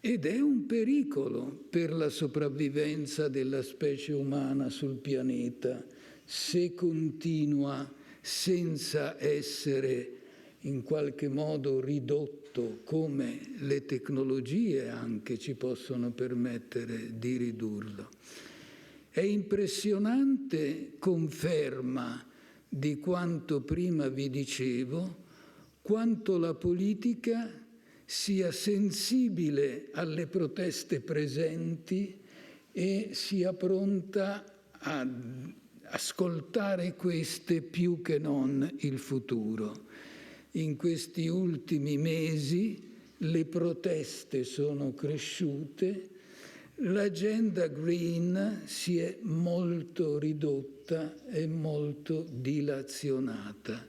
ed è un pericolo per la sopravvivenza della specie umana sul pianeta se continua senza essere in qualche modo ridotto, come le tecnologie anche ci possono permettere di ridurlo. È impressionante conferma di quanto prima vi dicevo, quanto la politica sia sensibile alle proteste presenti e sia pronta ad ascoltare queste più che non il futuro. In questi ultimi mesi le proteste sono cresciute, l'agenda green si è molto ridotta e molto dilazionata.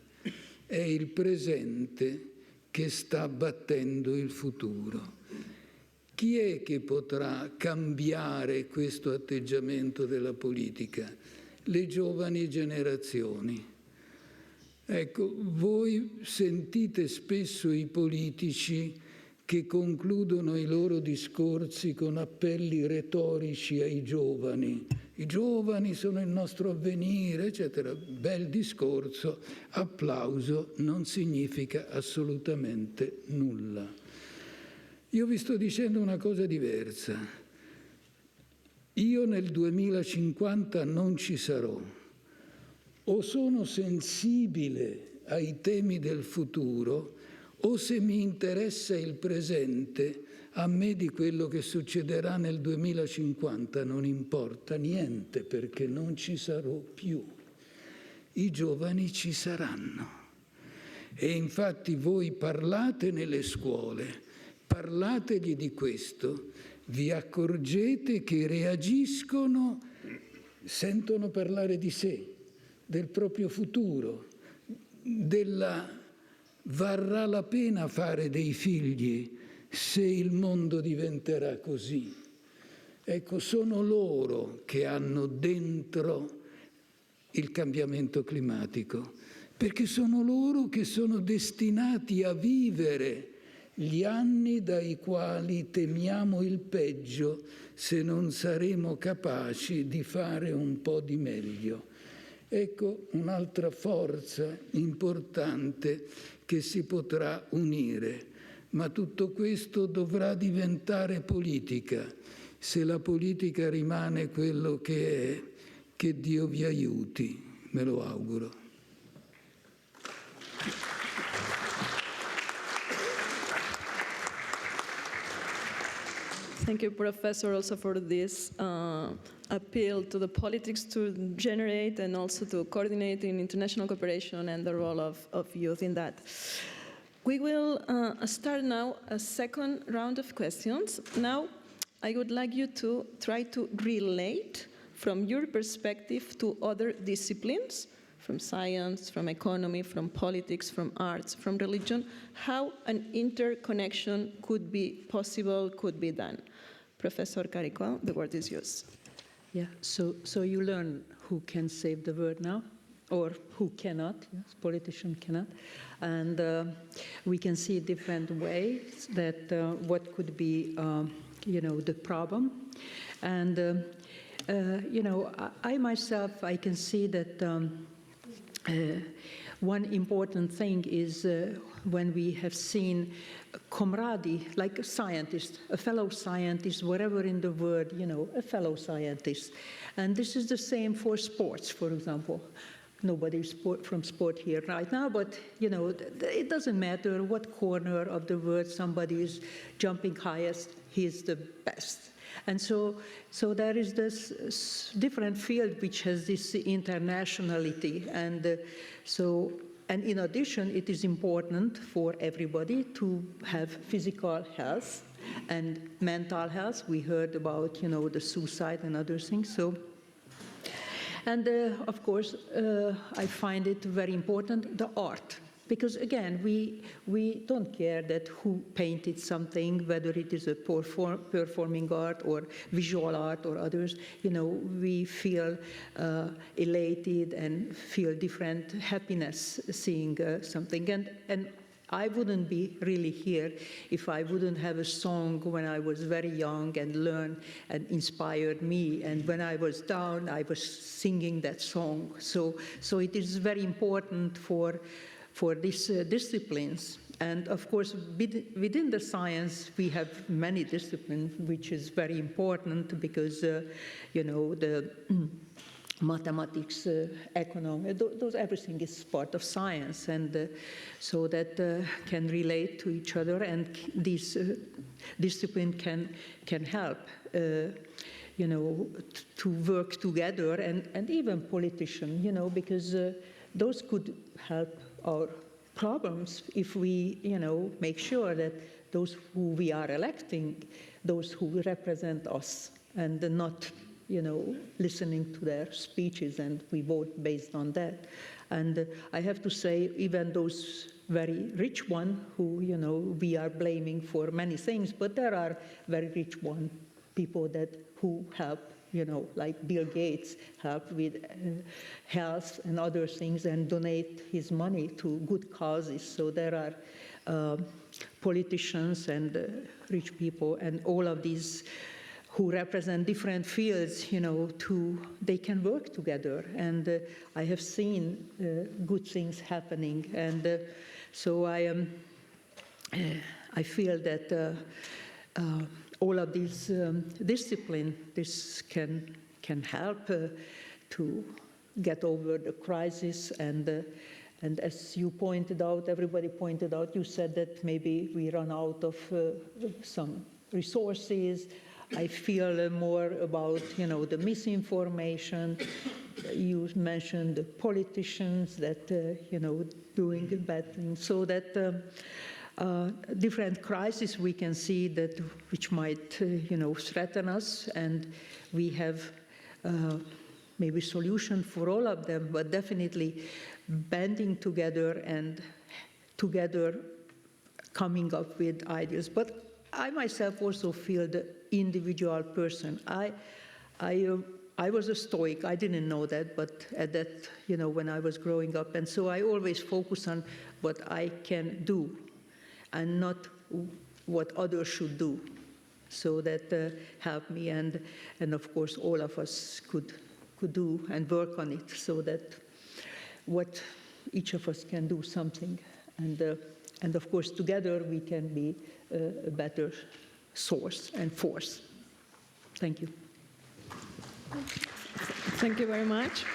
È il presente che sta battendo il futuro. Chi è che potrà cambiare questo atteggiamento della politica? Le giovani generazioni. Ecco, voi sentite spesso i politici che concludono i loro discorsi con appelli retorici ai giovani. I giovani sono il nostro avvenire, eccetera. Bel discorso, applauso, non significa assolutamente nulla. Io vi sto dicendo una cosa diversa. Io nel 2050 non ci sarò. O sono sensibile ai temi del futuro, o se mi interessa il presente, a me di quello che succederà nel 2050 non importa niente, perché non ci sarò più. I giovani ci saranno. E infatti voi parlate nelle scuole, parlategli di questo, vi accorgete che reagiscono, sentono parlare di sé, del proprio futuro, varrà la pena fare dei figli se il mondo diventerà così. Ecco, sono loro che hanno dentro il cambiamento climatico, perché sono loro che sono destinati a vivere gli anni dai quali temiamo il peggio se non saremo capaci di fare un po' di meglio. Ecco un'altra forza importante che si potrà unire, ma tutto questo dovrà diventare politica. Se la politica rimane quello che è, che Dio vi aiuti, me lo auguro. Thank you, Professor, also for this appeal to the politics to generate and also to coordinate in international cooperation and the role of youth in that. We will start now a second round of questions. Now, I would like you to try to relate from your perspective to other disciplines, from science, from economy, from politics, from arts, from religion, how an interconnection could be possible, could be done. Professor Caricó, the word is yours. Yeah, so you learn who can save the world now, or who cannot, yes, politician cannot. And we can see different ways that what could be, the problem. And, I myself, I can see that one important thing is when we have seen camaraderie, like a scientist, a fellow scientist, wherever in the world, a fellow scientist. And this is the same for sports, for example. nobody's from sport here right now, but it doesn't matter what corner of the world somebody is jumping highest, he's the best. And so there is this different field which has this internationality, and in addition, it is important for everybody to have physical health and mental health. We heard about the suicide and other things. And of course, I find it very important, the art. Because again, we don't care that who painted something, whether it is a performing art or visual art or others. We feel elated and feel different happiness seeing something. And I wouldn't be really here if I wouldn't have a song when I was very young and learned and inspired me. And when I was down, I was singing that song. So it is very important for these disciplines. And of course, within the science, we have many disciplines, which is very important because, the mathematics, economics, everything is part of science, and so that can relate to each other, and this discipline can help, to work together, and even politicians, because those could help our problems if we, make sure that those who we are electing, those who represent us, and not listening to their speeches, and we vote based on that. And I have to say, even those very rich ones who, we are blaming for many things, but there are very rich people who help, like Bill Gates helped with health and other things and donate his money to good causes. So there are politicians and rich people and all of these who represent different fields, they can work together. And I have seen good things happening. And so I feel that all of these disciplines, this can help to get over the crisis. And as you pointed out, everybody pointed out, you said that maybe we run out of some resources. I feel more about, the misinformation. You mentioned the politicians that, doing bad things. So that different crises we can see that which might, threaten us, and we have maybe solution for all of them, but definitely banding together and together coming up with ideas. But I myself also feel the individual person. I was a Stoic. I didn't know that, but at that, when I was growing up, and so I always focus on what I can do, and not what others should do. So that helped me, and of course all of us could do and work on it, so that what each of us can do something, and of course together we can be a better source and force. Thank you. Thank you very much.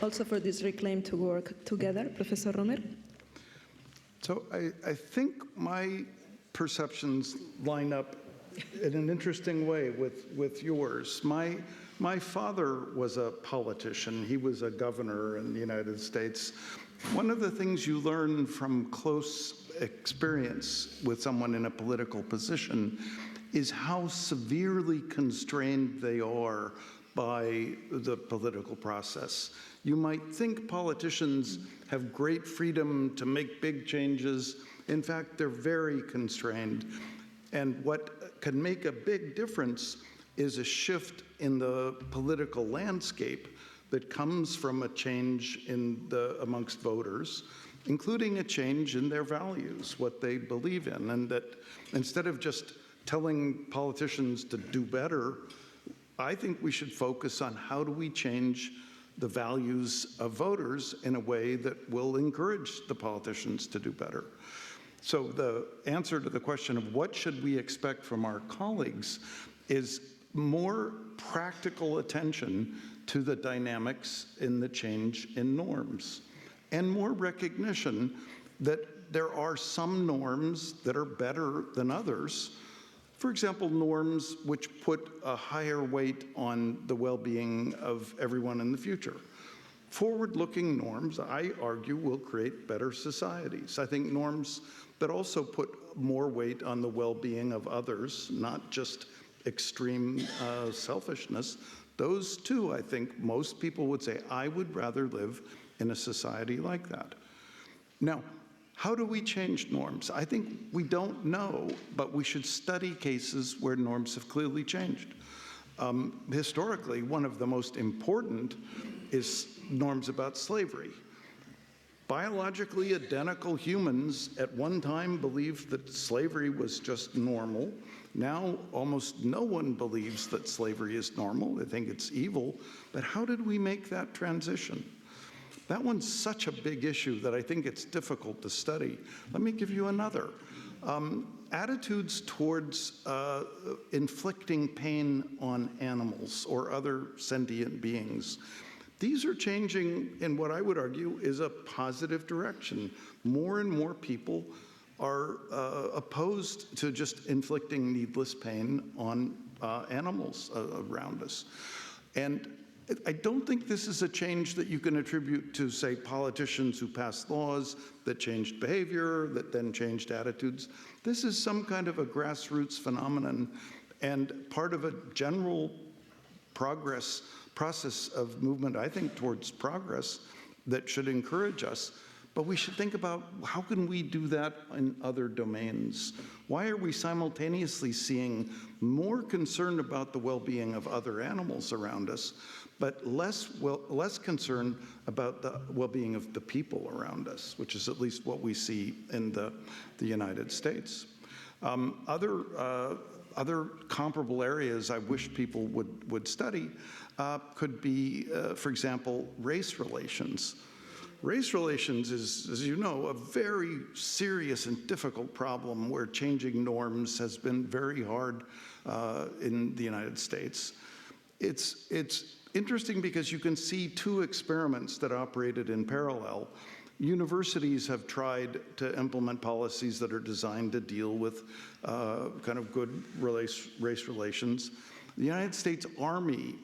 Also for this reclaim to work together, Professor Romer. So I think my perceptions line up in an interesting way with yours. My father was a politician. He was a governor in the United States. One of the things you learn from close experience with someone in a political position is how severely constrained they are by the political process. You might think politicians have great freedom to make big changes. In fact, they're very constrained. And what can make a big difference is a shift in the political landscape that comes from a change amongst voters, including a change in their values, what they believe in, and that instead of just telling politicians to do better, I think we should focus on how do we change the values of voters in a way that will encourage the politicians to do better. So the answer to the question of what should we expect from our colleagues is more practical attention to the dynamics in the change in norms, and more recognition that there are some norms that are better than others. For example, norms which put a higher weight on the well-being of everyone in the future. Forward-looking norms, I argue, will create better societies. I think norms that also put more weight on the well-being of others, not just extreme selfishness, those too, I think most people would say, I would rather live in a society like that. Now, how do we change norms? I think we don't know, but we should study cases where norms have clearly changed. Historically, one of the most important is norms about slavery. Biologically identical humans at one time believed that slavery was just normal. Now, almost no one believes that slavery is normal. They think it's evil. But how did we make that transition? That one's such a big issue that I think it's difficult to study. Let me give you another. Attitudes towards inflicting pain on animals or other sentient beings. These are changing in what I would argue is a positive direction. More and more people are opposed to just inflicting needless pain on animals around us. And I don't think this is a change that you can attribute to, say, politicians who passed laws that changed behavior, that then changed attitudes. This is some kind of a grassroots phenomenon and part of a general process of movement, I think, towards progress that should encourage us. But we should think about how can we do that in other domains? Why are we simultaneously seeing more concern about the well-being of other animals around us, but less concern about the well-being of the people around us, which is at least what we see in the United States. Other comparable areas I wish people would study could be, for example, race relations. Race relations is, as you know, a very serious and difficult problem where changing norms has been very hard in the United States. It's interesting because you can see two experiments that operated in parallel. Universities have tried to implement policies that are designed to deal with kind of good race relations. The United States Army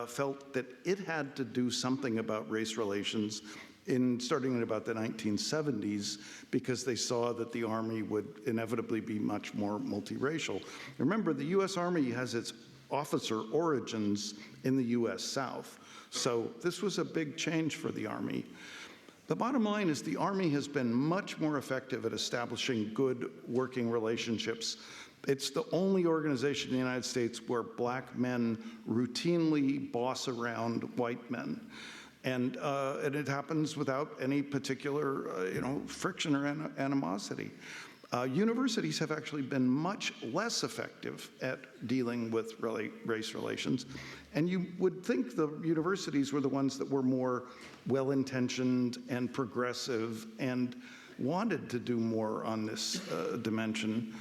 felt that it had to do something about race relations starting in about the 1970s, because they saw that the Army would inevitably be much more multiracial. Remember, the US Army has its officer origins in the US South, so this was a big change for the Army. The bottom line is the Army has been much more effective at establishing good working relationships. It's the only organization in the United States where black men routinely boss around white men. And it happens without any particular friction or animosity. Universities have actually been much less effective at dealing with race relations. And you would think the universities were the ones that were more well-intentioned and progressive and wanted to do more on this dimension.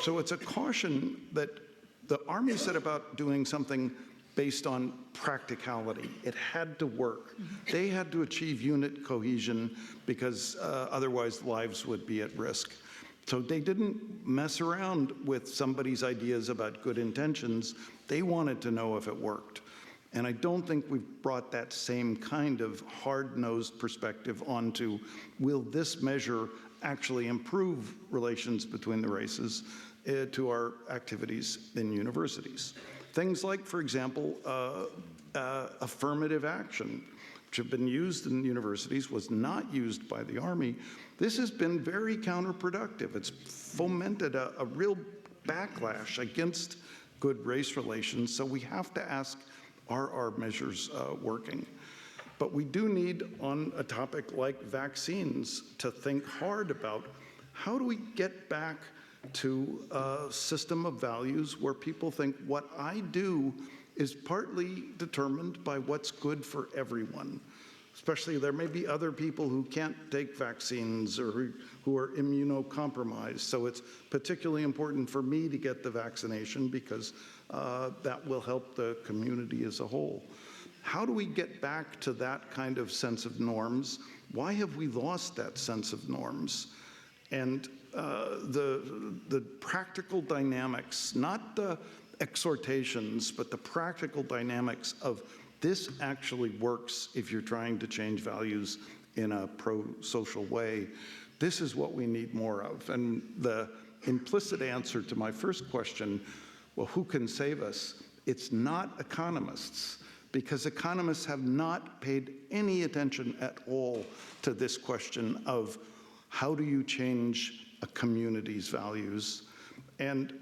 So it's a caution that the Army set about doing something based on practicality. It had to work. They had to achieve unit cohesion because otherwise lives would be at risk. So they didn't mess around with somebody's ideas about good intentions. They wanted to know if it worked. And I don't think we've brought that same kind of hard-nosed perspective onto, will this measure actually improve relations between the races to our activities in universities? Things like, for example, affirmative action, which have been used in universities, was not used by the Army. This has been very counterproductive. It's fomented a real backlash against good race relations, so we have to ask, are our measures working? But we do need, on a topic like vaccines, to think hard about how do we get back to a system of values where people think what I do is partly determined by what's good for everyone. Especially there may be other people who can't take vaccines or who are immunocompromised. So it's particularly important for me to get the vaccination because that will help the community as a whole. how do we get back to that kind of sense of norms? Why have we lost that sense of norms? And the practical dynamics, not the exhortations, but the practical dynamics of this actually works if you're trying to change values in a pro-social way. This is what we need more of. And the implicit answer to my first question, well, who can save us? It's not economists, because economists have not paid any attention at all to this question of how do you change a community's values. And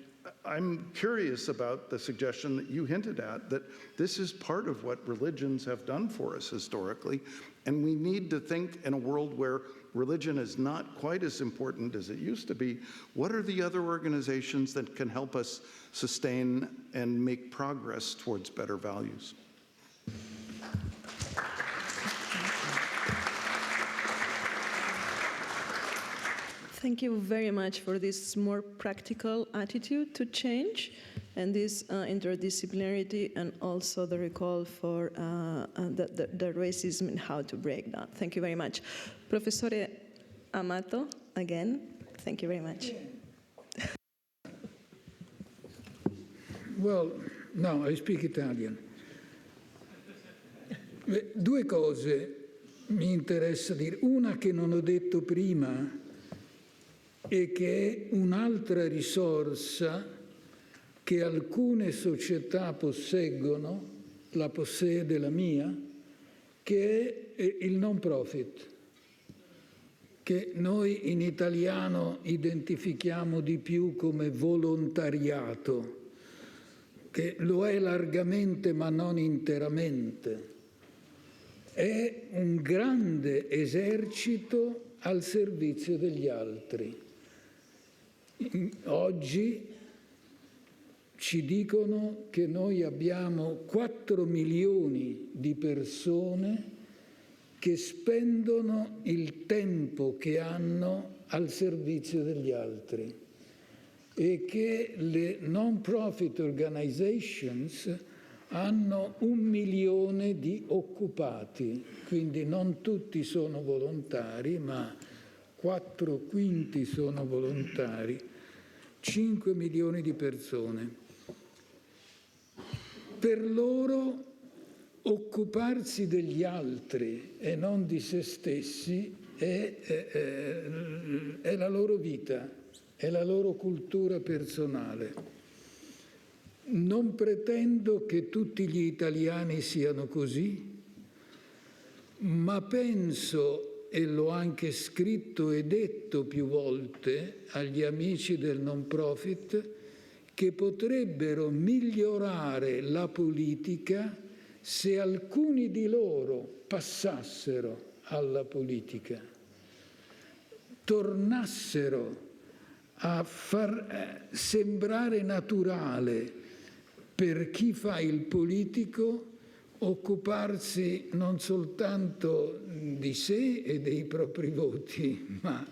I'm curious about the suggestion that you hinted at, that this is part of what religions have done for us historically, and we need to think in a world where religion is not quite as important as it used to be, what are the other organizations that can help us sustain and make progress towards better values? Thank you very much for this more practical attitude to change and this interdisciplinarity, and also the recall for the racism and how to break that. Thank you very much. Professore Amato, again, thank you very much. Well, no, I speak Italian. Due cose mi interessa dire. Una che non ho detto prima e che è un'altra risorsa che alcune società posseggono, la possiede la mia, che è il non profit, che noi in italiano identifichiamo di più come volontariato, che lo è largamente ma non interamente. È un grande esercito al servizio degli altri. Oggi ci dicono che noi abbiamo 4 milioni di persone che spendono il tempo che hanno al servizio degli altri e che le non-profit organizations hanno 1 milione di occupati, quindi non tutti sono volontari, ma 4/5 sono volontari, 5 milioni di persone. Per loro occuparsi degli altri e non di se stessi è la loro vita, è la loro cultura personale. Non pretendo che tutti gli italiani siano così, ma penso, e l'ho anche scritto e detto più volte agli amici del non profit, che potrebbero migliorare la politica se alcuni di loro passassero alla politica, tornassero a far sembrare naturale per chi fa il politico occuparsi non soltanto di sé e dei propri voti, ma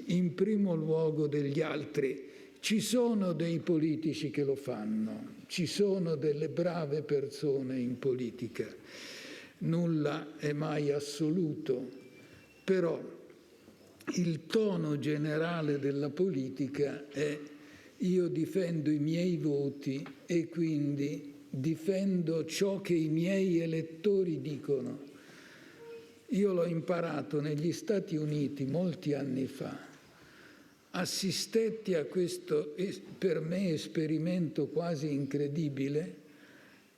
in primo luogo degli altri. Ci sono dei politici che lo fanno, ci sono delle brave persone in politica, nulla è mai assoluto, però il tono generale della politica è: io difendo i miei voti e quindi difendo ciò che i miei elettori dicono. Io l'ho imparato negli Stati Uniti molti anni fa. Assistetti a questo, per me, esperimento quasi incredibile.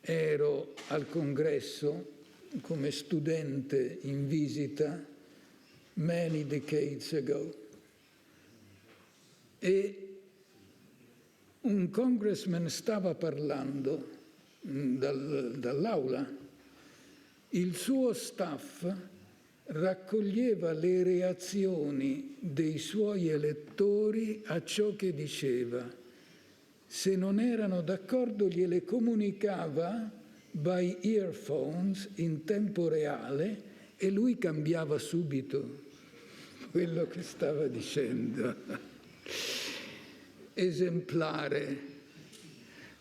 Ero al congresso come studente in visita many decades ago e un congressman stava parlando dall'aula. Il suo staff raccoglieva le reazioni dei suoi elettori a ciò che diceva. Se non erano d'accordo gliele comunicava by earphones in tempo reale e lui cambiava subito quello che stava dicendo. Esemplare,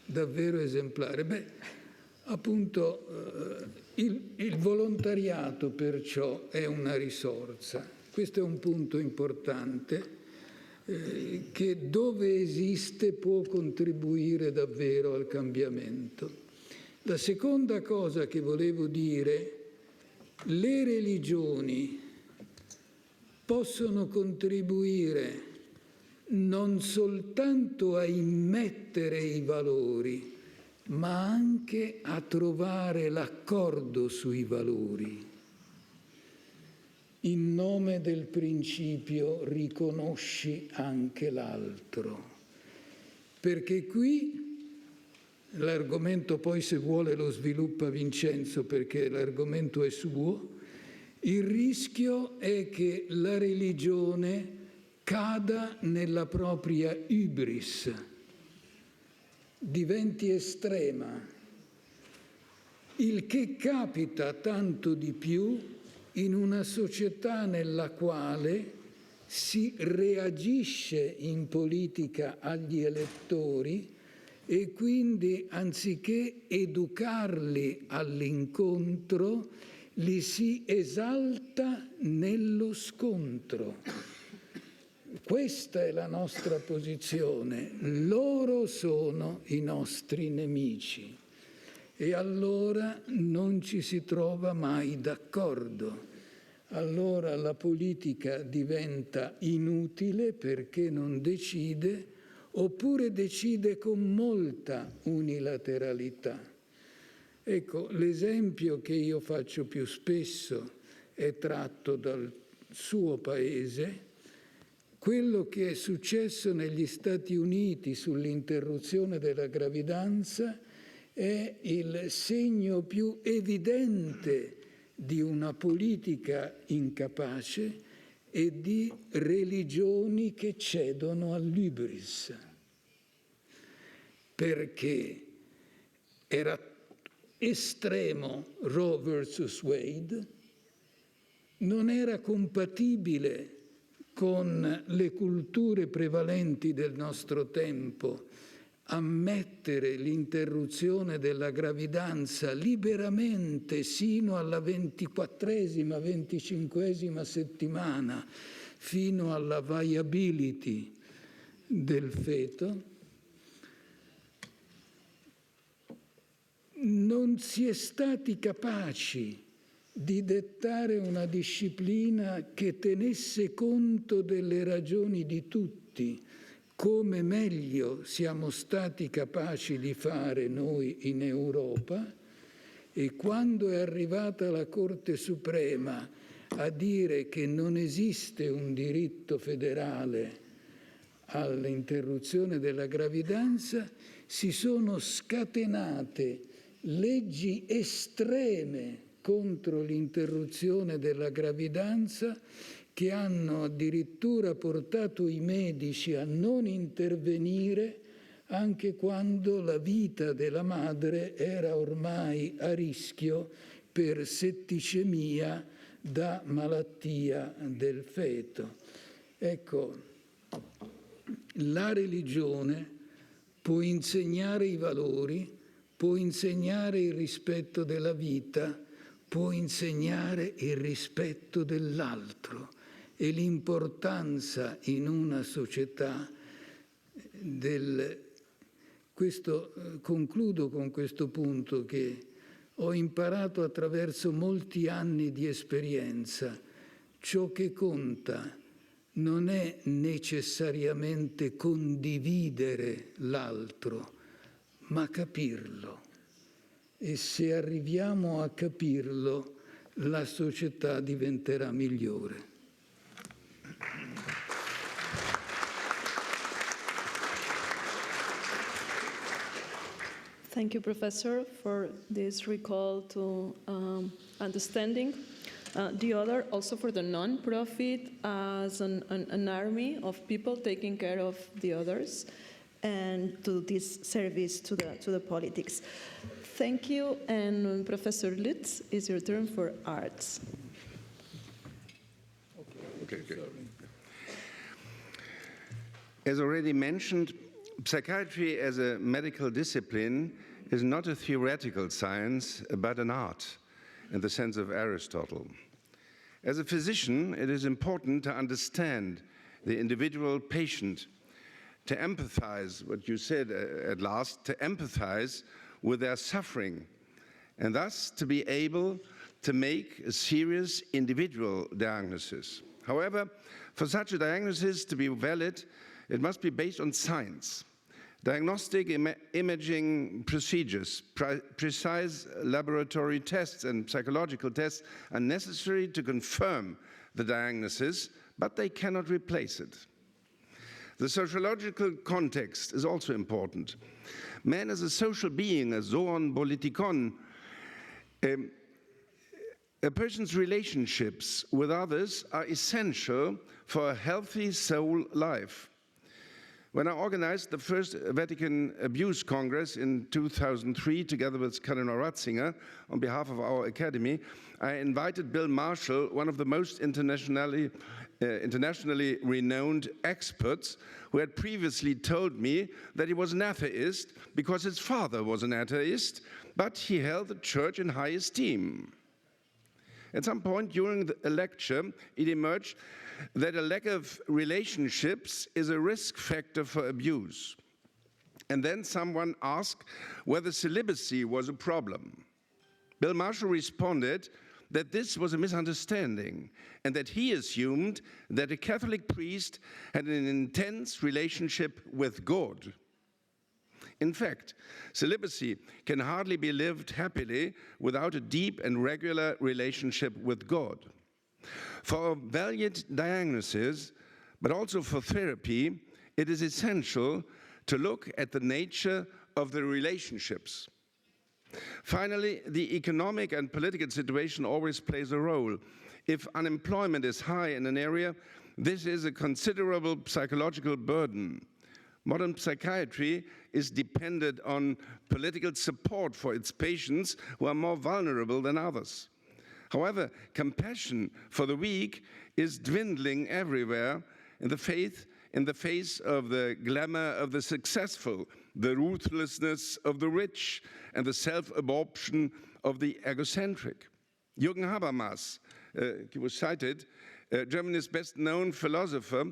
davvero esemplare. Appunto, il volontariato perciò è una risorsa. Questo è un punto importante, che dove esiste può contribuire davvero al cambiamento. La seconda cosa che volevo dire, le religioni possono contribuire non soltanto a immettere i valori, ma anche a trovare l'accordo sui valori, in nome del principio riconosci anche l'altro. Perché qui l'argomento, poi se vuole lo sviluppa Vincenzo perché l'argomento è suo, il rischio è che la religione cada nella propria hybris, diventi estrema, il che capita tanto di più in una società nella quale si reagisce in politica agli elettori e quindi anziché educarli all'incontro, li si esalta nello scontro. Questa è la nostra posizione. Loro sono i nostri nemici. E allora non ci si trova mai d'accordo. Allora la politica diventa inutile perché non decide, oppure decide con molta unilateralità. Ecco, l'esempio che io faccio più spesso è tratto dal suo paese. Quello che è successo negli Stati Uniti sull'interruzione della gravidanza è il segno più evidente di una politica incapace e di religioni che cedono all'ibris. Perché era estremo Roe versus Wade, non era compatibile con le culture prevalenti del nostro tempo ammettere l'interruzione della gravidanza liberamente sino alla 24esima, 25esima settimana, fino alla viability del feto, non si è stati capaci di dettare una disciplina che tenesse conto delle ragioni di tutti, come meglio siamo stati capaci di fare noi in Europa, e quando è arrivata la Corte Suprema a dire che non esiste un diritto federale all'interruzione della gravidanza, si sono scatenate leggi estreme contro l'interruzione della gravidanza che hanno addirittura portato i medici a non intervenire anche quando la vita della madre era ormai a rischio per setticemia da malattia del feto. Ecco, la religione può insegnare i valori, può insegnare il rispetto della vita, può insegnare il rispetto dell'altro e l'importanza in una società concludo con questo punto che ho imparato attraverso molti anni di esperienza. Ciò che conta non è necessariamente condividere l'altro, ma capirlo. E se arriviamo a capirlo, la società diventerà migliore. Thank you, Professor, for this recall to understanding. The other, also for the non-profit as an army of people taking care of the others, and to this service to the politics. Thank you, and Professor Lutz, it's your turn for arts. Okay. As already mentioned, psychiatry as a medical discipline is not a theoretical science, but an art, in the sense of Aristotle. As a physician, it is important to understand the individual patient, to empathize, what you said at last, to empathize with their suffering, and thus to be able to make a serious individual diagnosis. However, for such a diagnosis to be valid, it must be based on science. Diagnostic imaging procedures, precise laboratory tests and psychological tests are necessary to confirm the diagnosis, but they cannot replace it. The sociological context is also important. Man is a social being, a zoon politikon. A person's relationships with others are essential for a healthy soul life. When I organized the first Vatican Abuse Congress in 2003, together with Cardinal Ratzinger, on behalf of our Academy, I invited Bill Marshall, one of the most internationally renowned experts, who had previously told me that he was an atheist because his father was an atheist, but he held the church in high esteem. At some point during a lecture, it emerged that a lack of relationships is a risk factor for abuse. And then someone asked whether celibacy was a problem. Bill Marshall responded that this was a misunderstanding and that he assumed that a Catholic priest had an intense relationship with God. In fact, celibacy can hardly be lived happily without a deep and regular relationship with God. For a valid diagnosis, but also for therapy, it is essential to look at the nature of the relationships. Finally, the economic and political situation always plays a role. If unemployment is high in an area, this is a considerable psychological burden. Modern psychiatry is dependent on political support for its patients who are more vulnerable than others. However, compassion for the weak is dwindling everywhere in the face of the glamour of the successful, the ruthlessness of the rich, and the self-absorption of the egocentric. Jürgen Habermas, he was cited, Germany's best-known philosopher,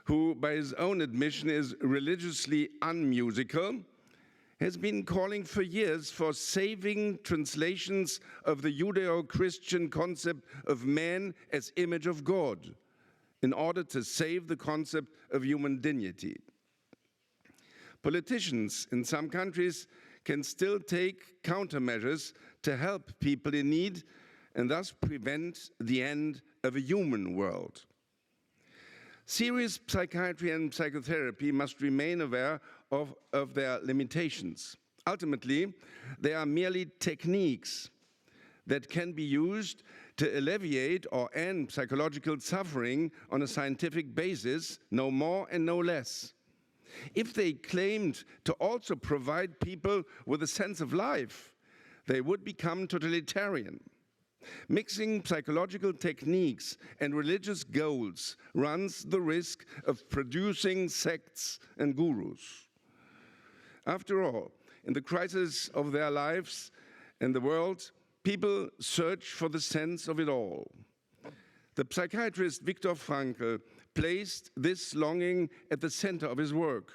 who by his own admission is religiously unmusical, has been calling for years for saving translations of the Judeo-Christian concept of man as image of God in order to save the concept of human dignity. Politicians in some countries can still take countermeasures to help people in need and thus prevent the end of a human world. Serious psychiatry and psychotherapy must remain aware of their limitations. Ultimately, they are merely techniques that can be used to alleviate or end psychological suffering on a scientific basis, no more and no less. If they claimed to also provide people with a sense of life, they would become totalitarian. Mixing psychological techniques and religious goals runs the risk of producing sects and gurus. After all, in the crisis of their lives and the world, people search for the sense of it all. The psychiatrist Viktor Frankl placed this longing at the center of his work.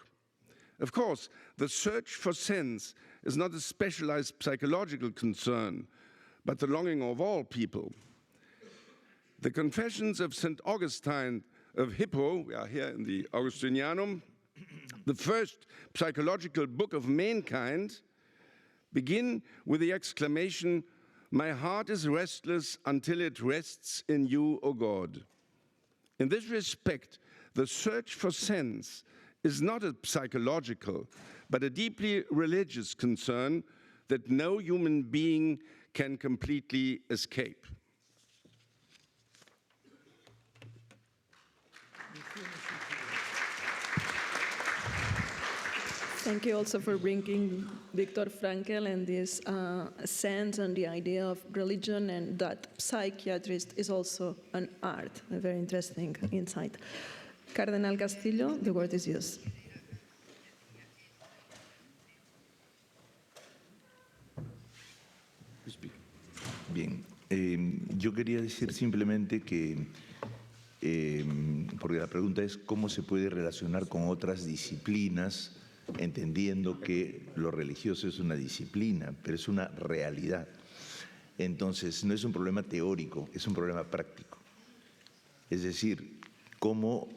Of course, the search for sense is not a specialized psychological concern, but the longing of all people. The Confessions of St. Augustine of Hippo, we are here in the Augustinianum, the first psychological book of mankind, begin with the exclamation, "My heart is restless until it rests in you, O God." In this respect, the search for sense is not a psychological, but a deeply religious concern that no human being can completely escape. Thank you also for bringing Viktor Frankl and this sense and the idea of religion, and that psychiatry is also an art. A very interesting insight. Cardinal Castillo, the word is yours. Bien, yo quería decir simplemente que, porque la pregunta es cómo se puede relacionar con otras disciplinas, entendiendo que lo religioso es una disciplina, pero es una realidad. Entonces, no es un problema teórico, es un problema práctico. Es decir, cómo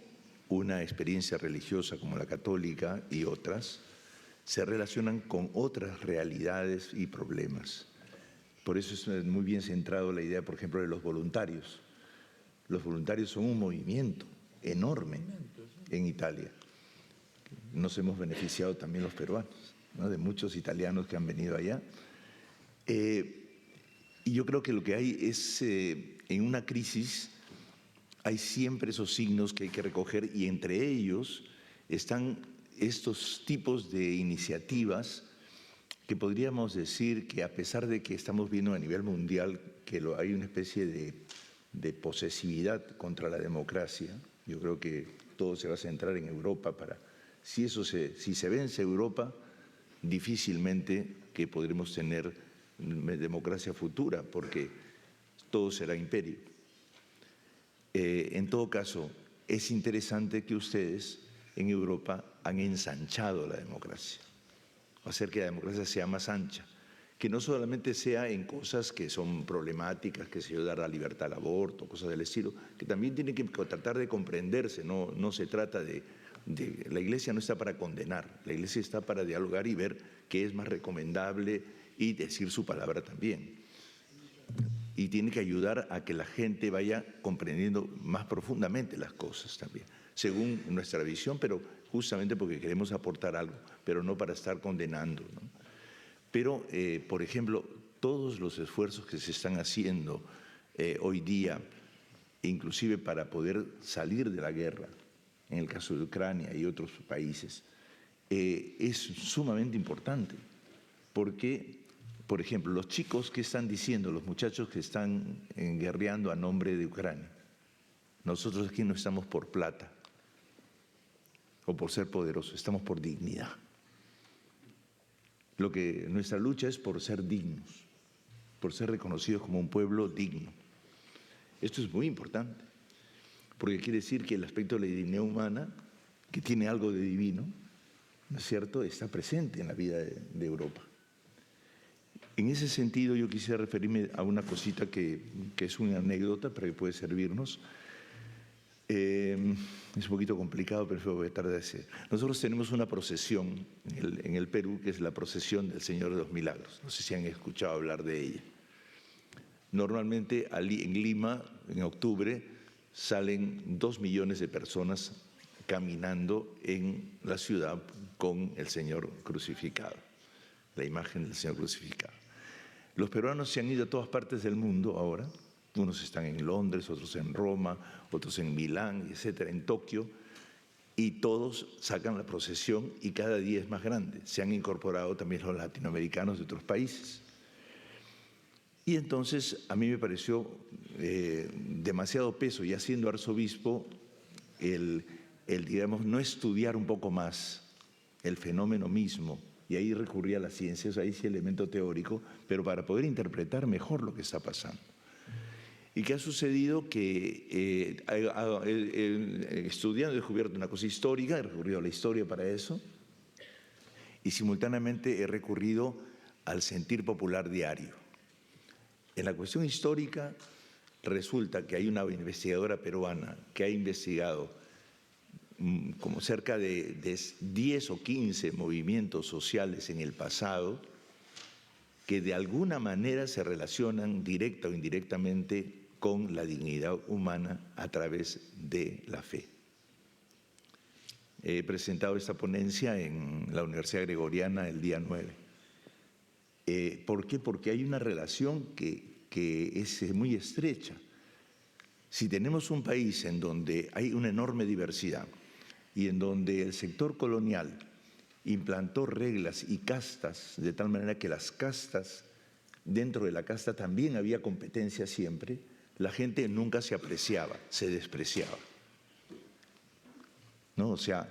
una experiencia religiosa como la católica y otras se relacionan con otras realidades y problemas. Por eso es muy bien centrado la idea, por ejemplo, de los voluntarios. Los voluntarios son un movimiento enorme en Italia. Nos hemos beneficiado también los peruanos, ¿no?, de muchos italianos que han venido allá. Y yo creo que lo que hay es, en una crisis, hay siempre esos signos que hay que recoger, y entre ellos están estos tipos de iniciativas que podríamos decir que, a pesar de que estamos viendo a nivel mundial que hay una especie de posesividad contra la democracia, yo creo que todo se va a centrar en Europa para, si se vence Europa, difícilmente que podremos tener democracia futura, porque todo será imperio. En todo caso, es interesante que ustedes en Europa han ensanchado la democracia, hacer que la democracia sea más ancha, que no solamente sea en cosas que son problemáticas, que se dar la libertad al aborto, cosas del estilo, que también tiene que tratar de comprenderse. No se trata la Iglesia no está para condenar, la Iglesia está para dialogar y ver qué es más recomendable y decir su palabra también. Y tiene que ayudar a que la gente vaya comprendiendo más profundamente las cosas también, según nuestra visión, pero justamente porque queremos aportar algo, pero no para estar condenando, ¿no? Pero, por ejemplo, todos los esfuerzos que se están haciendo hoy día, inclusive para poder salir de la guerra, en el caso de Ucrania y otros países, es sumamente importante, porque, por ejemplo, los chicos que están diciendo, los muchachos que están guerreando a nombre de Ucrania, nosotros aquí no estamos por plata o por ser poderosos, estamos por dignidad. Nuestra lucha es por ser dignos, por ser reconocidos como un pueblo digno. Esto es muy importante, porque quiere decir que el aspecto de la dignidad humana, que tiene algo de divino, ¿no es cierto?, está presente en la vida de Europa. En ese sentido, yo quisiera referirme a una cosita que es una anécdota, pero que puede servirnos. Es un poquito complicado, pero voy a tratar de hacer. Nosotros tenemos una procesión en el Perú, que es la procesión del Señor de los Milagros. No sé si han escuchado hablar de ella. Normalmente en Lima, en octubre, salen 2 millones de personas caminando en la ciudad con el Señor crucificado, la imagen del Señor crucificado. Los peruanos se han ido a todas partes del mundo ahora. Unos están en Londres, otros en Roma, otros en Milán, etcétera, en Tokio, y todos sacan la procesión y cada día es más grande. Se han incorporado también los latinoamericanos de otros países. Y entonces a mí me pareció demasiado peso, ya siendo arzobispo, digamos, no estudiar un poco más el fenómeno mismo, y ahí recurría a las ciencias, ahí sí elemento teórico, pero para poder interpretar mejor lo que está pasando. ¿Y qué ha sucedido? Que estudiando he descubierto una cosa histórica, he recurrido a la historia para eso, y simultáneamente he recurrido al sentir popular diario. En la cuestión histórica resulta que hay una investigadora peruana que ha investigado como cerca de 10 o 15 movimientos sociales en el pasado que de alguna manera se relacionan directa o indirectamente con la dignidad humana a través de la fe. He presentado esta ponencia en la Universidad Gregoriana el día 9. ¿Por qué? Porque hay una relación que es muy estrecha. Si tenemos un país en donde hay una enorme diversidad y en donde el sector colonial implantó reglas y castas, de tal manera que las castas, dentro de la casta también había competencia siempre, la gente nunca se apreciaba, se despreciaba, ¿no? O sea,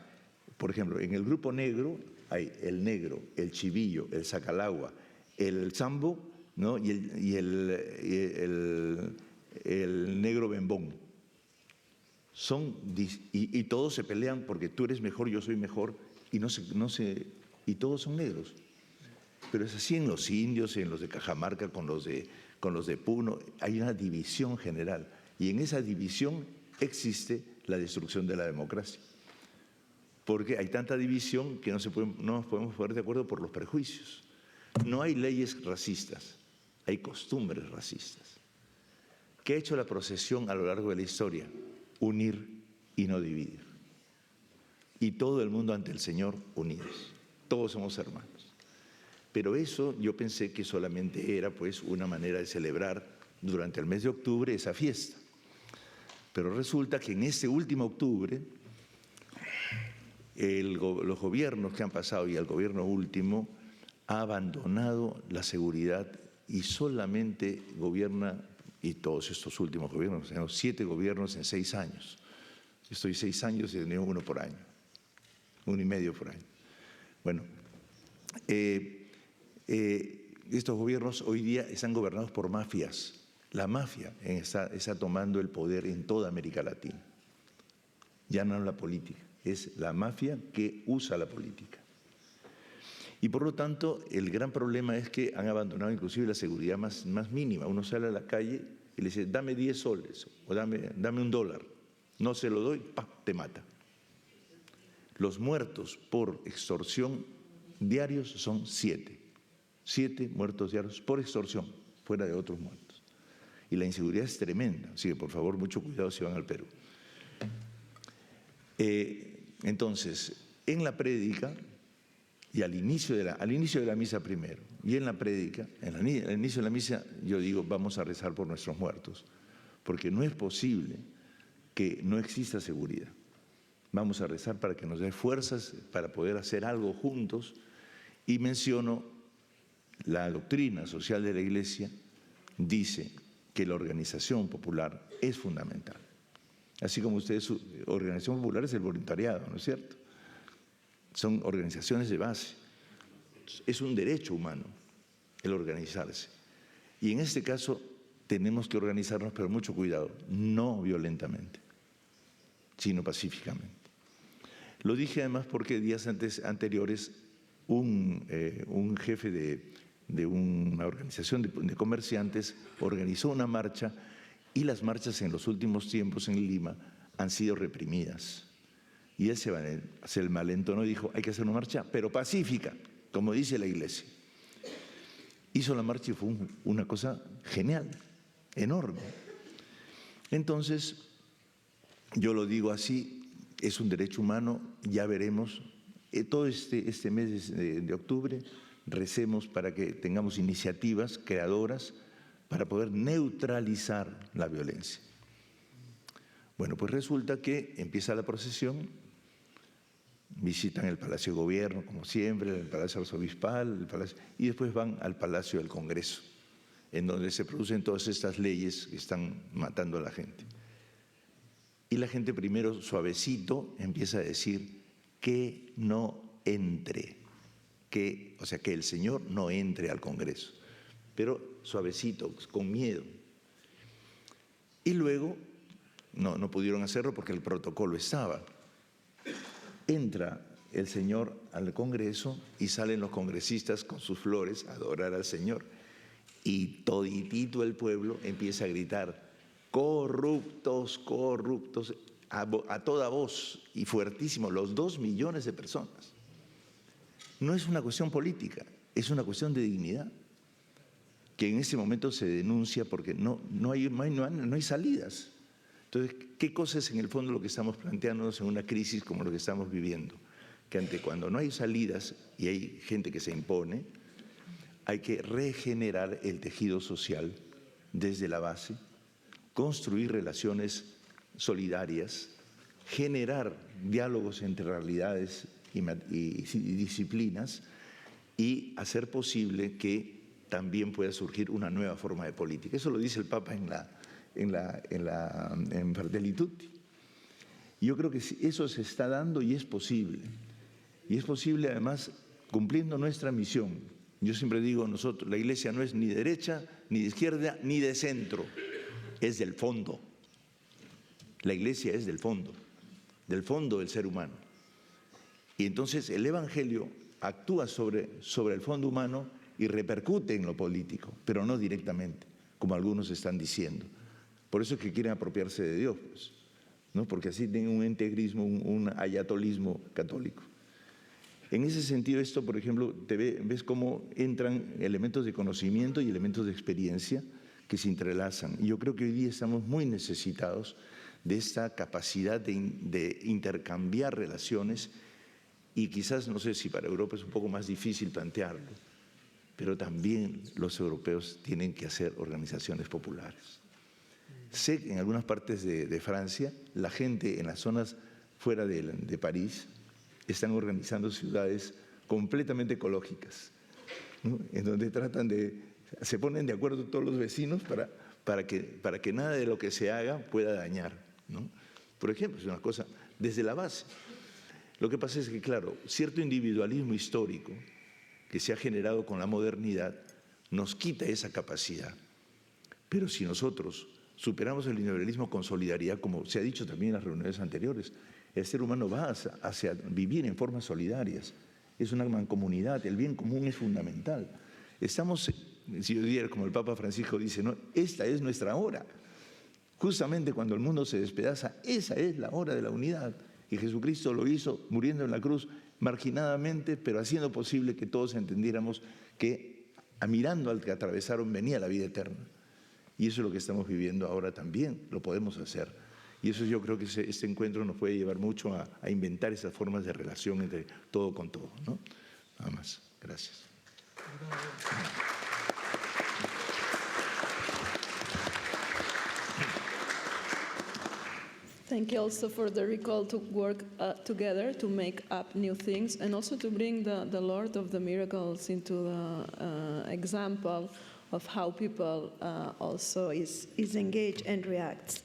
por ejemplo, en el grupo negro hay el negro, el chivillo, el sacalagua, el sambo, ¿no? y el negro bembón. Y todos se pelean porque tú eres mejor, yo soy mejor, y todos son negros. Pero es así en los indios, en los de Cajamarca, con los de Puno, hay una división general. Y en esa división existe la destrucción de la democracia. Porque hay tanta división que no nos podemos poner de acuerdo por los prejuicios. No hay leyes racistas, hay costumbres racistas. ¿Qué ha hecho la procesión a lo largo de la historia? Unir y no dividir. Y todo el mundo ante el Señor unidos. Todos somos hermanos. Pero eso yo pensé que solamente era pues una manera de celebrar durante el mes de octubre esa fiesta. Pero resulta que en este último octubre, los gobiernos que han pasado y el gobierno último ha abandonado la seguridad y solamente gobierna, y todos estos últimos gobiernos, tenemos 7 gobiernos en 6 años. Estoy 6 años y he tenido 1 por año, 1 y medio por año. Bueno, estos gobiernos hoy día están gobernados por mafias. La mafia está tomando el poder en toda América Latina. Ya no es la política, es la mafia que usa la política. Y por lo tanto, el gran problema es que han abandonado inclusive la seguridad más mínima. Uno sale a la calle y le dice, dame 10 soles o dame $1. No se lo doy, ¡pam!, te mata. Los muertos por extorsión diarios son 7. 7 muertos diarios por extorsión, fuera de otros muertos. Y la inseguridad es tremenda, así que por favor, mucho cuidado si van al Perú. Entonces, en la prédica, y al inicio de la misa primero, y en la prédica, al inicio de la misa, yo digo, vamos a rezar por nuestros muertos, porque no es posible que no exista seguridad. Vamos a rezar para que nos dé fuerzas para poder hacer algo juntos, y menciono la doctrina social de la Iglesia, dice que la organización popular es fundamental. Así como ustedes, organización popular es el voluntariado, ¿no es cierto? Son organizaciones de base. Es un derecho humano el organizarse. Y en este caso tenemos que organizarnos, pero mucho cuidado, no violentamente, sino pacíficamente. Lo dije además porque días anteriores un jefe de una organización de comerciantes organizó una marcha, y las marchas en los últimos tiempos en Lima han sido reprimidas. Y él se malentonó y dijo, hay que hacer una marcha, pero pacífica, como dice la Iglesia. Hizo la marcha y fue una cosa genial, enorme. Entonces, yo lo digo así, es un derecho humano, ya veremos. Todo este mes de octubre recemos para que tengamos iniciativas creadoras para poder neutralizar la violencia. Bueno, pues resulta que empieza la procesión, visitan el Palacio de Gobierno, como siempre, el Palacio Arzobispal, y después van al Palacio del Congreso, en donde se producen todas estas leyes que están matando a la gente. Y la gente primero, suavecito, empieza a decir que no entre, o sea, que el Señor no entre al Congreso, pero suavecito, con miedo. Y luego, no pudieron hacerlo porque el protocolo estaba. Entra el Señor al Congreso y salen los congresistas con sus flores a adorar al Señor. Y toditito el pueblo empieza a gritar, corruptos, corruptos, a toda voz y fuertísimo, los 2 millones de personas. No es una cuestión política, es una cuestión de dignidad, que en este momento se denuncia porque no hay salidas. Entonces, ¿qué cosa es en el fondo lo que estamos planteándonos en una crisis como lo que estamos viviendo? Que cuando no hay salidas y hay gente que se impone, hay que regenerar el tejido social desde la base, construir relaciones solidarias, generar diálogos entre realidades y disciplinas, y hacer posible que también pueda surgir una nueva forma de política. Eso lo dice el Papa en Fratelli Tutti. Yo creo que eso se está dando y es posible. Y es posible además cumpliendo nuestra misión, Yo siempre digo, la iglesia no es ni de derecha, ni de izquierda, ni de centro, es del fondo. La iglesia es del fondo del ser humano. Y entonces el Evangelio actúa sobre el fondo humano y repercute en lo político, pero no directamente, como algunos están diciendo. Por eso es que quieren apropiarse de Dios, pues, ¿no? Porque así tienen un integrismo, un ayatolismo católico. En ese sentido, esto, por ejemplo, ves cómo entran elementos de conocimiento y elementos de experiencia que se entrelazan. Y yo creo que hoy día estamos muy necesitados de esta capacidad de intercambiar relaciones, y quizás, no sé si para Europa es un poco más difícil plantearlo, pero también los europeos tienen que hacer organizaciones populares. Sé que en algunas partes de Francia, la gente en las zonas fuera de París están organizando ciudades completamente ecológicas, ¿no? En donde se ponen de acuerdo todos los vecinos para que nada de lo que se haga pueda dañar, ¿no? Por ejemplo, es una cosa desde la base. Lo que pasa es que, claro, cierto individualismo histórico que se ha generado con la modernidad nos quita esa capacidad. Pero si nosotros superamos el individualismo con solidaridad, como se ha dicho también en las reuniones anteriores, el ser humano va hacia vivir en formas solidarias. Es una mancomunidad, el bien común es fundamental. Estamos, si yo diría, como el Papa Francisco dice, ¿no? Esta es nuestra hora. Justamente cuando el mundo se despedaza, esa es la hora de la unidad. Y Jesucristo lo hizo muriendo en la cruz, marginadamente, pero haciendo posible que todos entendiéramos que, mirando al que atravesaron, venía la vida eterna. Y eso es lo que estamos viviendo ahora también, lo podemos hacer. Y eso yo creo que este encuentro nos puede llevar mucho a inventar esas formas de relación entre todo con todo, ¿no? Nada más. Gracias. Thank you also for the recall to work together to make up new things, and also to bring the Lord of the miracles into the example of how people also is engaged and reacts.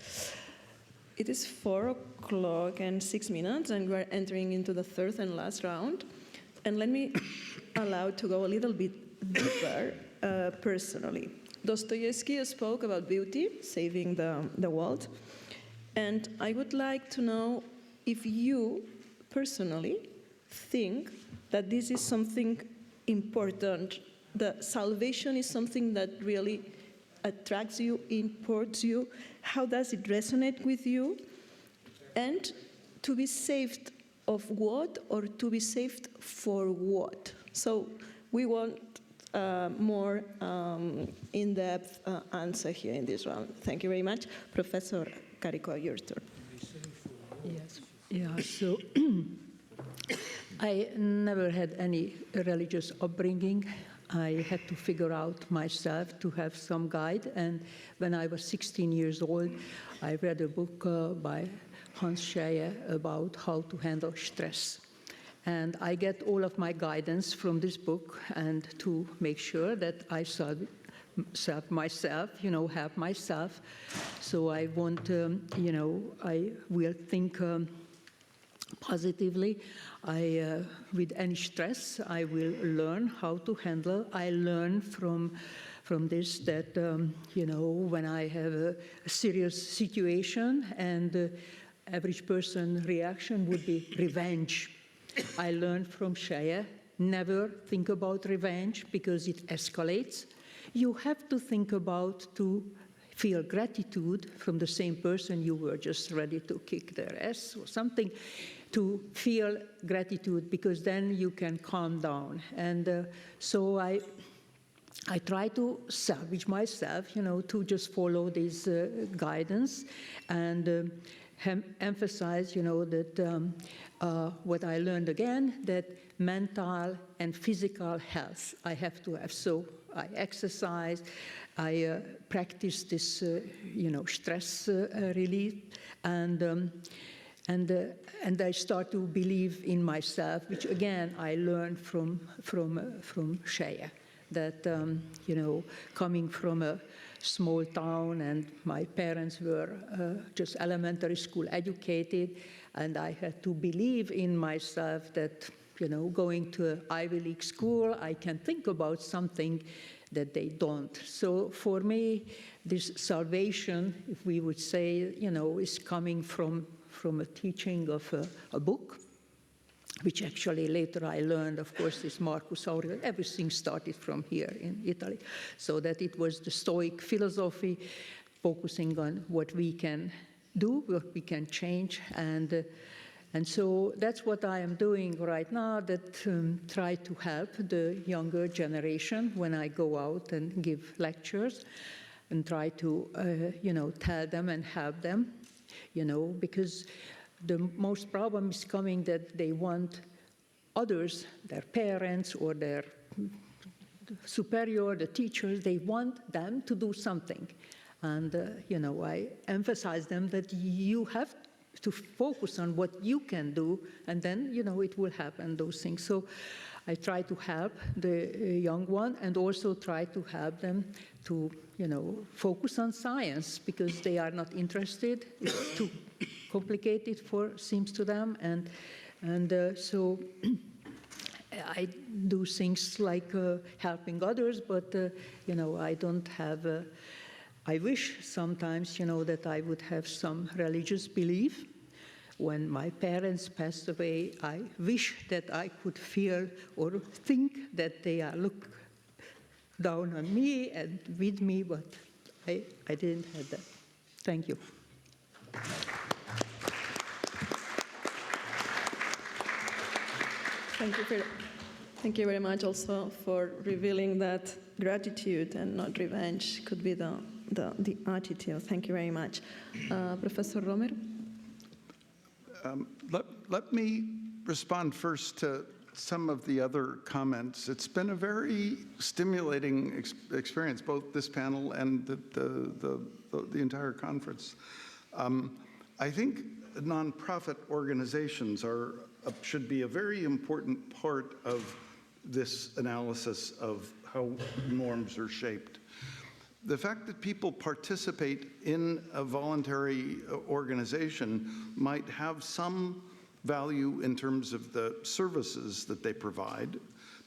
It is 4:06, and we're entering into the third and last round. And let me allow to go a little bit deeper personally. Dostoevsky spoke about beauty, saving the world. And I would like to know if you personally think that this is something important, that salvation is something that really attracts you, imports you. How does it resonate with you? And to be saved of what, or to be saved for what? So we want more in-depth answer here in this round. Thank you very much. Professor Carico, your turn. Yes. Yeah, so I never had any religious upbringing. I had to figure out myself to have some guide. And when I was 16 years old, I read a book by Hans Scheyer about how to handle stress. And I get all of my guidance from this book, and to make sure that I serve myself, help myself. So I want, I will think positively. With any stress, I will learn how to handle. I learn from this that, when I have a serious situation, and the average person reaction would be revenge. I learned from Scheyer, never think about revenge because it escalates. You have to think about to feel gratitude from the same person you were just ready to kick their ass or something, to feel gratitude, because then you can calm down. And so I try to salvage myself, to just follow this guidance, and emphasize, that what I learned again, that mental and physical health I have to have. So I exercise, I practice this, stress relief, and I start to believe in myself, which again I learned from Scheyer, that coming from a small town, and my parents were just elementary school educated, and I had to believe in myself that going to an Ivy League school, I can think about something that they don't. So for me, this salvation, if we would say, is coming from a teaching of a book, which actually later I learned, of course, is Marcus Aurelius. Everything started from here in Italy. So that it was the Stoic philosophy, focusing on what we can do, what we can change, and so that's what I am doing right now, that try to help the younger generation when I go out and give lectures and try to, tell them and help them, because the most problem is coming that they want others, their parents or their superior, the teachers, they want them to do something. And, I emphasize them that you have to focus on what you can do, and then, it will happen, those things. So I try to help the young one and also try to help them to, focus on science, because they are not interested. It's too complicated seems to them. And so I do things like helping others, but, I don't have I wish sometimes, that I would have some religious belief. When my parents passed away, I wish that I could feel or think that they are look down on me and with me, but I didn't have that. Thank you. Thank you very much also for revealing that gratitude and not revenge could be the attitude. Thank you very much. Professor Romero? Let me respond first to some of the other comments. It's been a very stimulating experience, both this panel and the entire conference. I think nonprofit organizations should be a very important part of this analysis of how norms are shaped. The fact that people participate in a voluntary organization might have some value in terms of the services that they provide,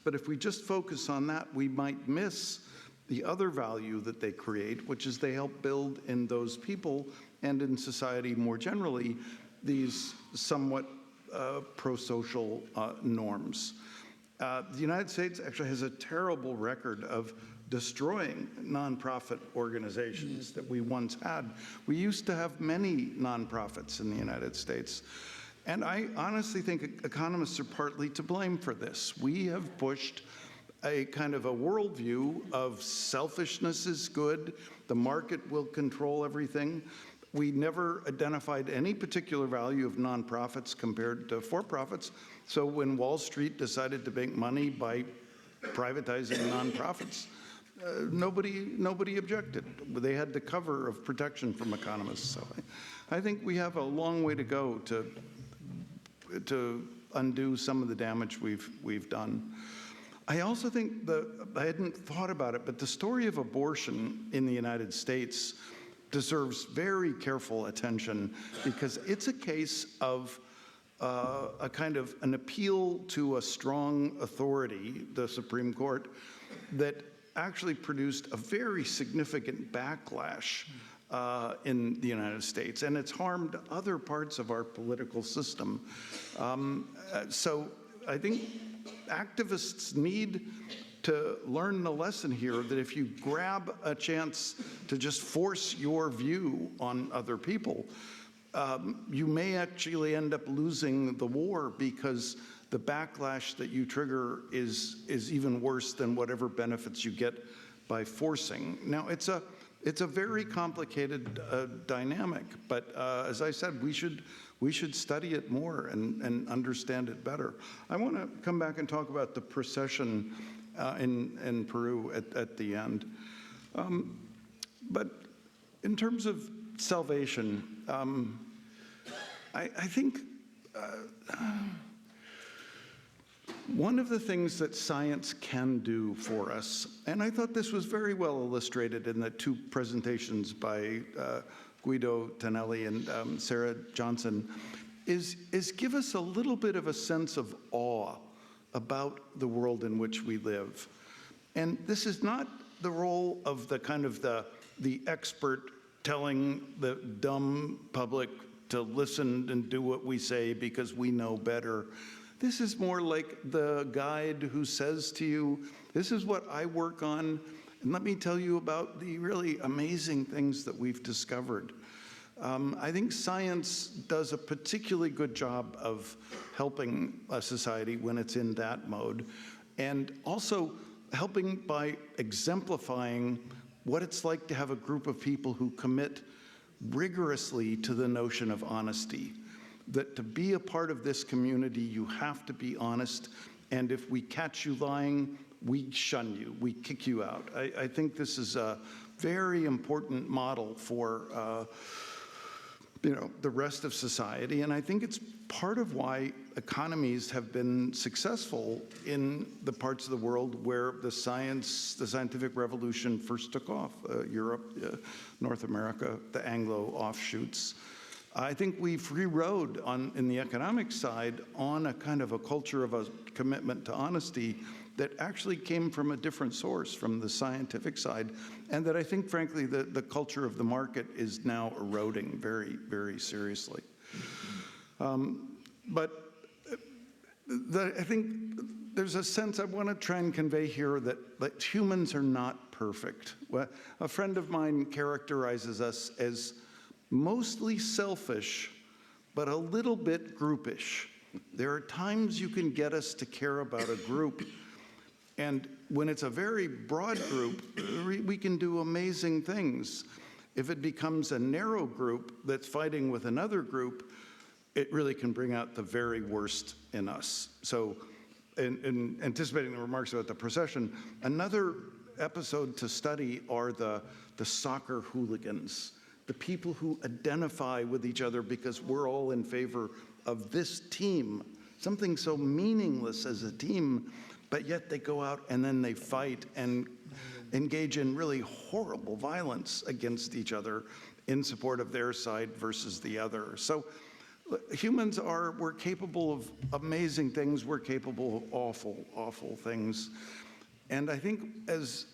but if we just focus on that, we might miss the other value that they create, which is they help build in those people and in society more generally these somewhat pro-social norms. The United States actually has a terrible record of destroying nonprofit organizations that we once had. We used to have many nonprofits in the United States. And I honestly think economists are partly to blame for this. We have pushed a kind of a worldview of selfishness is good, the market will control everything. We never identified any particular value of nonprofits compared to for-profits. So when Wall Street decided to make money by privatizing nonprofits, nobody objected. They had the cover of protection from economists. So I think we have a long way to go to undo some of the damage we've done. I also think I hadn't thought about it, but the story of abortion in the United States deserves very careful attention, because it's a case of a kind of an appeal to a strong authority, the Supreme Court, that actually produced a very significant backlash in the United States, and it's harmed other parts of our political system. So I think activists need to learn the lesson here that if you grab a chance to just force your view on other people, you may actually end up losing the war, because the backlash that you trigger is even worse than whatever benefits you get by forcing. Now, it's a very complicated dynamic, but as I said, we should study it more and understand it better. I want to come back and talk about the procession in Peru at the end. But in terms of salvation, I think one of the things that science can do for us, and I thought this was very well illustrated in the two presentations by Guido Tonelli and Sarah Johnson, is give us a little bit of a sense of awe about the world in which we live. And this is not the role of the kind of the expert telling the dumb public to listen and do what we say because we know better. This is more like the guide who says to you, this is what I work on, and let me tell you about the really amazing things that we've discovered. I think science does a particularly good job of helping a society when it's in that mode, and also helping by exemplifying what it's like to have a group of people who commit rigorously to the notion of honesty. That to be a part of this community, you have to be honest, and if we catch you lying, we shun you, we kick you out. I think this is a very important model for the rest of society, and I think it's part of why economies have been successful in the parts of the world where the scientific revolution first took off, Europe, North America, the Anglo offshoots. I think we free rode in the economic side on a kind of a culture of a commitment to honesty that actually came from a different source, from the scientific side, and that I think, frankly, the culture of the market is now eroding very, very seriously. But I think there's a sense I want to try and convey here that humans are not perfect. Well, a friend of mine characterizes us as mostly selfish, but a little bit groupish. There are times you can get us to care about a group, and when it's a very broad group, we can do amazing things. If it becomes a narrow group that's fighting with another group, it really can bring out the very worst in us. So, in anticipating the remarks about the procession, another episode to study are the soccer hooligans, the people who identify with each other because we're all in favor of this team, something so meaningless as a team, but yet they go out and then they fight and engage in really horrible violence against each other in support of their side versus the other. So humans we're capable of amazing things, we're capable of awful, awful things. And I think as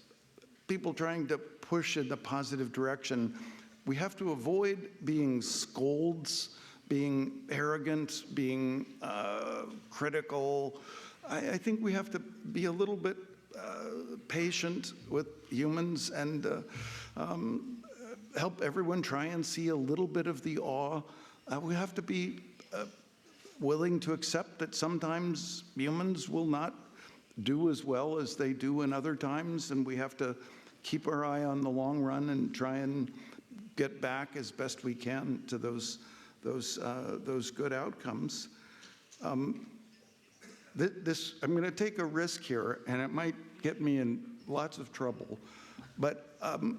people trying to push in the positive direction, we have to avoid being scolds, being arrogant, being critical. I think we have to be a little bit patient with humans and help everyone try and see a little bit of the awe. We have to be willing to accept that sometimes humans will not do as well as they do in other times, and we have to keep our eye on the long run and try and get back as best we can to those good outcomes. I'm going to take a risk here, and it might get me in lots of trouble, but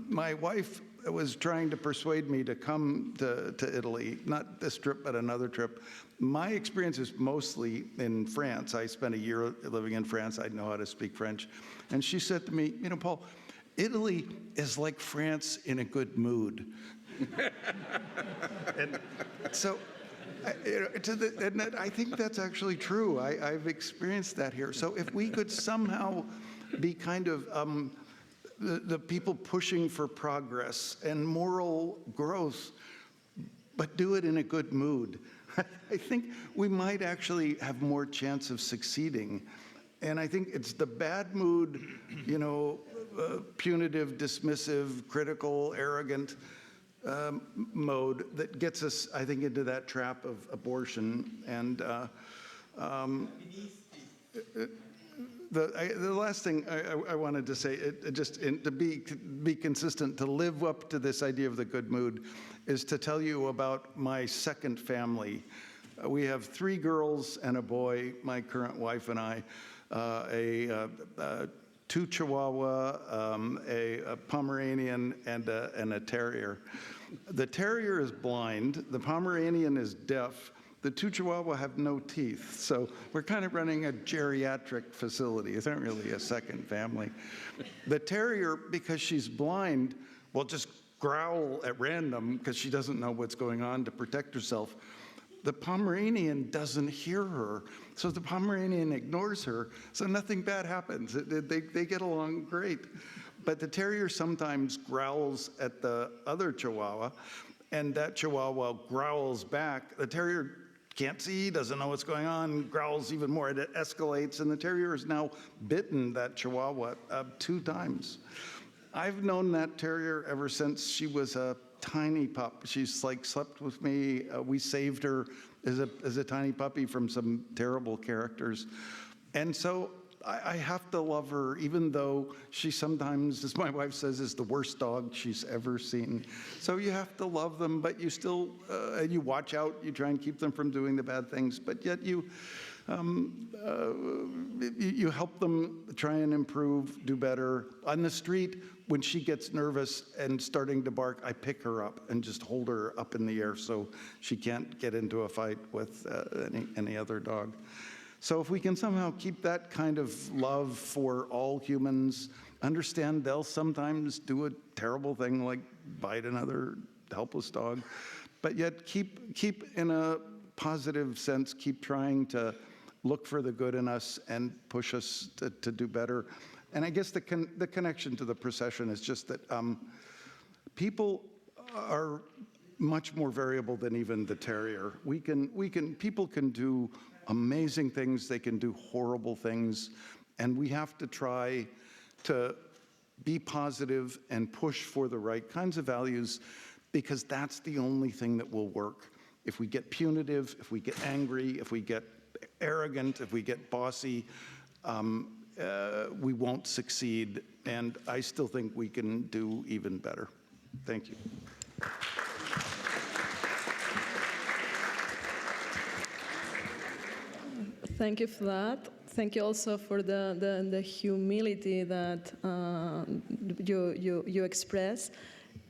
my wife was trying to persuade me to come to Italy, not this trip, but another trip. My experience is mostly in France. I spent a year living in France. I know how to speak French. And she said to me, Paul, Italy is like France in a good mood. And so, I think that's actually true. I've experienced that here. So if we could somehow be kind of the people pushing for progress and moral growth, but do it in a good mood, I think we might actually have more chance of succeeding. And I think it's the bad mood, punitive, dismissive, critical, arrogant mode that gets us, I think, into that trap of abortion. And the last thing I wanted to say, to be consistent, to live up to this idea of the good mood, is to tell you about my second family. We have 3 girls and a boy, my current wife and I, 2 Chihuahua, a Pomeranian, and a terrier. The terrier is blind, the Pomeranian is deaf, the 2 Chihuahua have no teeth, so we're kind of running a geriatric facility. It's not really a second family. The terrier, because she's blind, will just growl at random because she doesn't know what's going on to protect herself. the Pomeranian doesn't hear her. So the Pomeranian ignores her, so nothing bad happens. They get along great. But the terrier sometimes growls at the other Chihuahua, and that Chihuahua growls back. The terrier can't see, doesn't know what's going on, growls even more. It escalates, and the terrier has now bitten that Chihuahua 2 times. I've known that terrier ever since she was a tiny pup. She's like slept with me. We saved her as a tiny puppy from some terrible characters. And so I have to love her, even though she sometimes, as my wife says, is the worst dog she's ever seen. So you have to love them, but you still, and you watch out, you try and keep them from doing the bad things, but yet you help them try and improve, do better. On the street, when she gets nervous and starting to bark, I pick her up and just hold her up in the air so she can't get into a fight with any other dog. So if we can somehow keep that kind of love for all humans, understand they'll sometimes do a terrible thing like bite another helpless dog, but yet keep in a positive sense, keep trying to look for the good in us and push us to do better. And I guess the connection to the procession is just that people are much more variable than even the terrier. People can do amazing things, they can do horrible things, and we have to try to be positive and push for the right kinds of values, because that's the only thing that will work. If we get punitive, if we get angry, if we get arrogant, if we get bossy, we won't succeed, and I still think we can do even better. Thank you. Thank you for that. Thank you also for the humility that you express.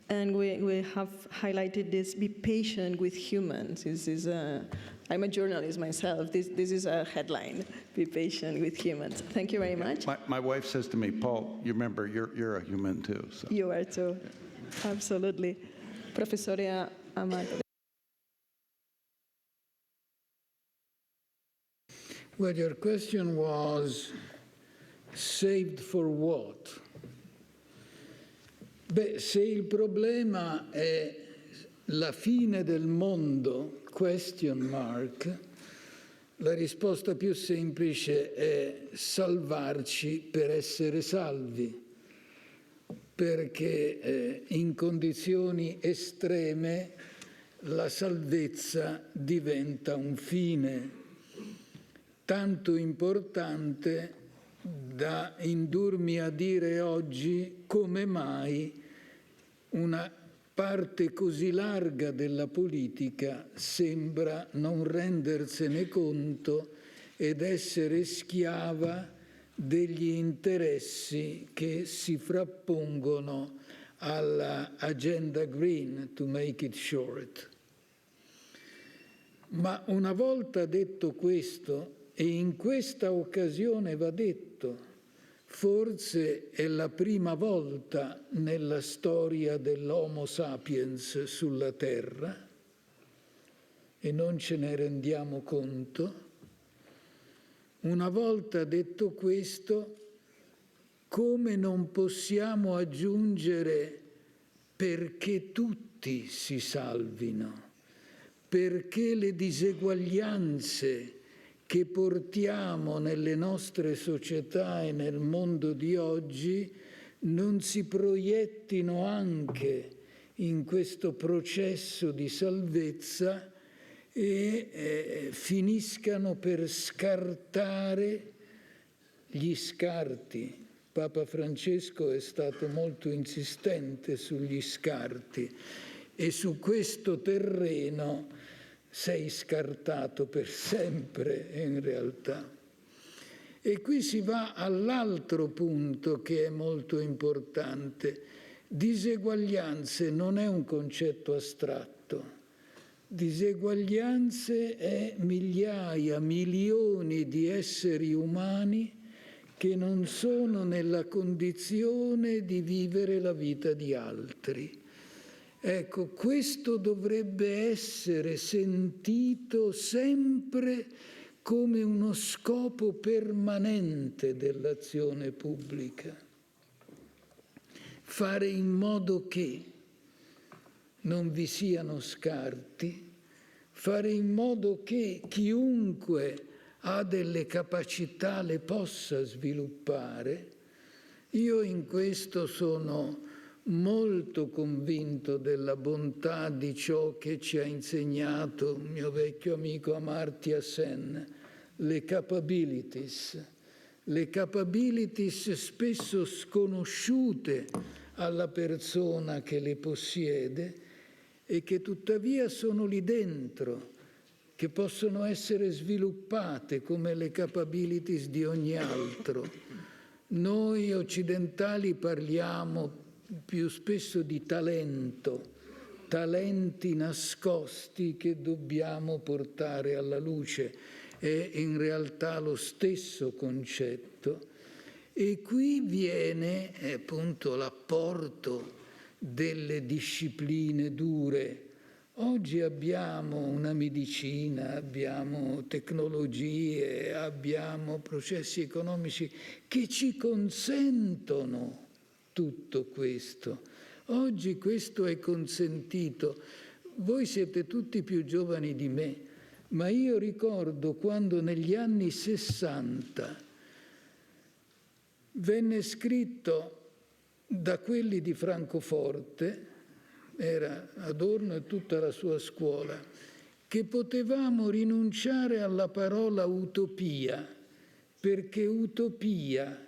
And we have highlighted this: be patient with humans. This is I'm a journalist myself. This is a headline: be patient with humans. Thank you very much. My wife says to me, Paul, you remember you're a human too. So. You are too. Absolutely. Professora Amato. Well, your question was, saved for what? Beh, se il problema è la fine del mondo, question mark, la risposta più semplice è salvarci per essere salvi, perché in condizioni estreme la salvezza diventa un fine tanto importante da indurmi a dire oggi come mai una parte così larga della politica sembra non rendersene conto ed essere schiava degli interessi che si frappongono alla agenda green, to make it short. Ma una volta detto questo, e in questa occasione va detto, forse è la prima volta nella storia dell'Homo sapiens sulla Terra, e non ce ne rendiamo conto, una volta detto questo, come non possiamo aggiungere perché tutti si salvino, perché le diseguaglianze che portiamo nelle nostre società e nel mondo di oggi non si proiettino anche in questo processo di salvezza e finiscano per scartare gli scarti. Papa Francesco è stato molto insistente sugli scarti e su questo terreno sei scartato per sempre in realtà. E qui si va all'altro punto che è molto importante. Diseguaglianze non è un concetto astratto. Diseguaglianze è migliaia, milioni di esseri umani che non sono nella condizione di vivere la vita di altri. Ecco, questo dovrebbe essere sentito sempre come uno scopo permanente dell'azione pubblica. Fare in modo che non vi siano scarti, fare in modo che chiunque ha delle capacità le possa sviluppare. Io in questo sono molto convinto della bontà di ciò che ci ha insegnato il mio vecchio amico Amartya Sen, le capabilities spesso sconosciute alla persona che le possiede e che tuttavia sono lì dentro, che possono essere sviluppate come le capabilities di ogni altro. Noi occidentali parliamo più spesso di talenti nascosti che dobbiamo portare alla luce. È in realtà lo stesso concetto. E qui viene appunto l'apporto delle discipline dure. Oggi abbiamo una medicina, abbiamo tecnologie, abbiamo processi economici che ci consentono tutto questo. Oggi questo è consentito. Voi siete tutti più giovani di me, ma io ricordo quando negli anni 60 venne scritto da quelli di Francoforte, era Adorno e tutta la sua scuola, che potevamo rinunciare alla parola utopia, perché utopia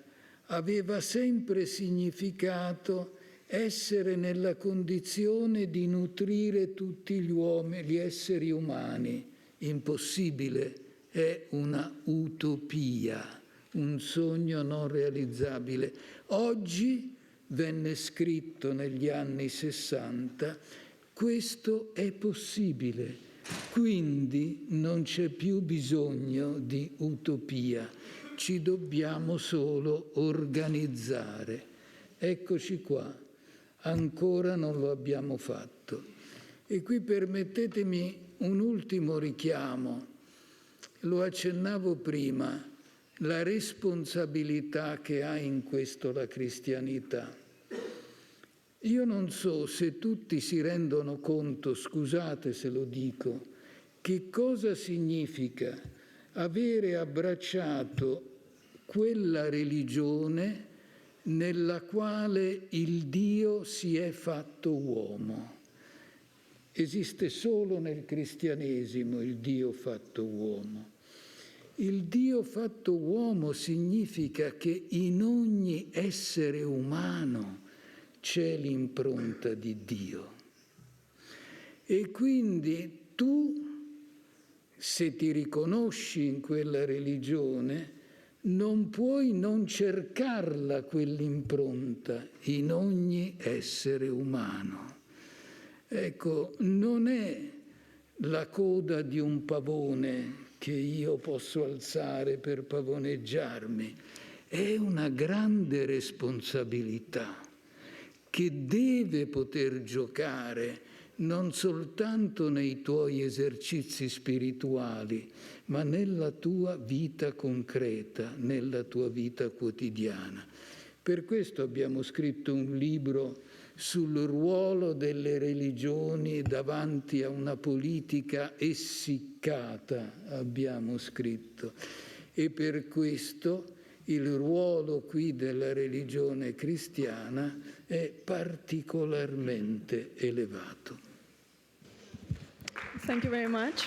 aveva sempre significato essere nella condizione di nutrire tutti gli esseri umani. Impossibile, è una utopia, un sogno non realizzabile. Oggi venne scritto negli anni 60, questo è possibile, quindi non c'è più bisogno di utopia, ci dobbiamo solo organizzare. Eccoci qua, ancora non lo abbiamo fatto. E qui permettetemi un ultimo richiamo, lo accennavo prima, la responsabilità che ha in questo la cristianità. Io non so se tutti si rendono conto, scusate se lo dico, che cosa significa avere abbracciato quella religione nella quale il Dio si è fatto uomo. Esiste solo nel cristianesimo il Dio fatto uomo. Il Dio fatto uomo significa che in ogni essere umano c'è l'impronta di Dio. E quindi tu, se ti riconosci in quella religione, non puoi non cercarla quell'impronta in ogni essere umano. Ecco, non è la coda di un pavone che io posso alzare per pavoneggiarmi, è una grande responsabilità che deve poter giocare non soltanto nei tuoi esercizi spirituali, ma nella tua vita concreta, nella tua vita quotidiana. Per questo abbiamo scritto un libro sul ruolo delle religioni davanti a una politica essiccata, abbiamo scritto. E per questo il ruolo qui della religione cristiana è particolarmente elevato. Thank you very much.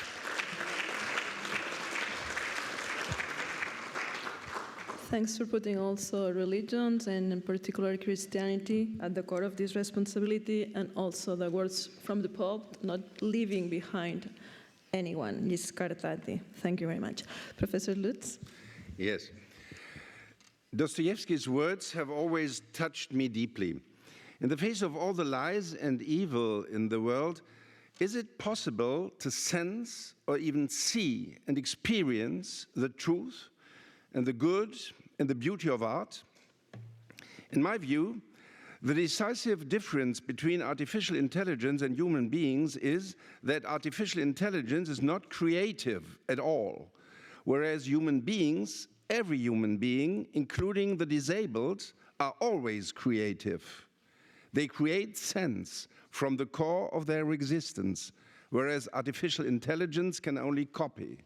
Thanks for putting also religions, and in particular Christianity, at the core of this responsibility, and also the words from the Pope, not leaving behind anyone, gli scartati. Thank you very much. Professor Lutz? Yes. Dostoevsky's words have always touched me deeply. In the face of all the lies and evil in the world, is it possible to sense or even see and experience the truth and the good and the beauty of art? In my view, The decisive difference between artificial intelligence and human beings is that artificial intelligence is not creative at all, whereas human beings, every human being, including the disabled, are always creative. They create sense from the core of their existence, whereas artificial intelligence can only copy.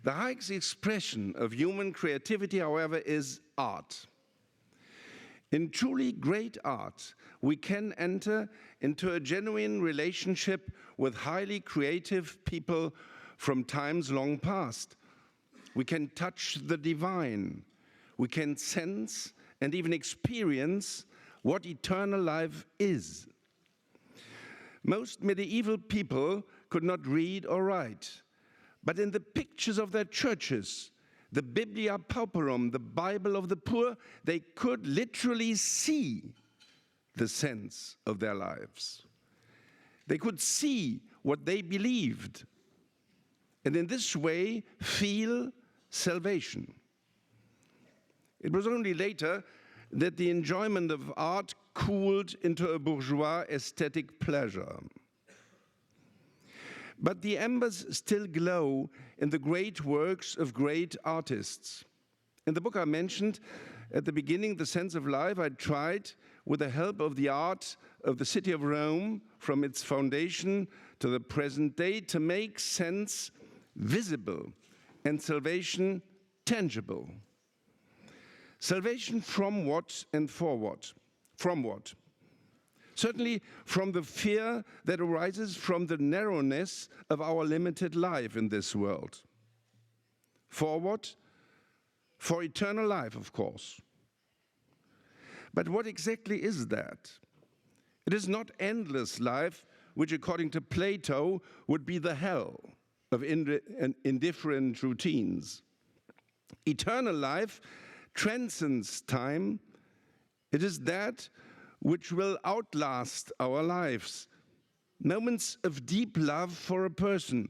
The highest expression of human creativity, however, is art. In truly great art, we can enter into a genuine relationship with highly creative people from times long past. We can touch the divine. We can sense and even experience what eternal life is. Most medieval people could not read or write, but in the pictures of their churches, the Biblia Pauperum, the Bible of the poor, they could literally see the sense of their lives. They could see what they believed, and in this way feel salvation. It was only later that the enjoyment of art cooled into a bourgeois aesthetic pleasure. But the embers still glow in the great works of great artists. In the book I mentioned at the beginning, The Sense of Life, I tried, with the help of the art of the city of Rome, from its foundation to the present day, to make sense visible and salvation tangible. Salvation from what and for what? From what? Certainly from the fear that arises from the narrowness of our limited life in this world. For what? For eternal life, of course. But what exactly is that? It is not endless life, which according to Plato would be the hell of indifferent routines. Eternal life transcends time. It is that which will outlast our lives. Moments of deep love for a person,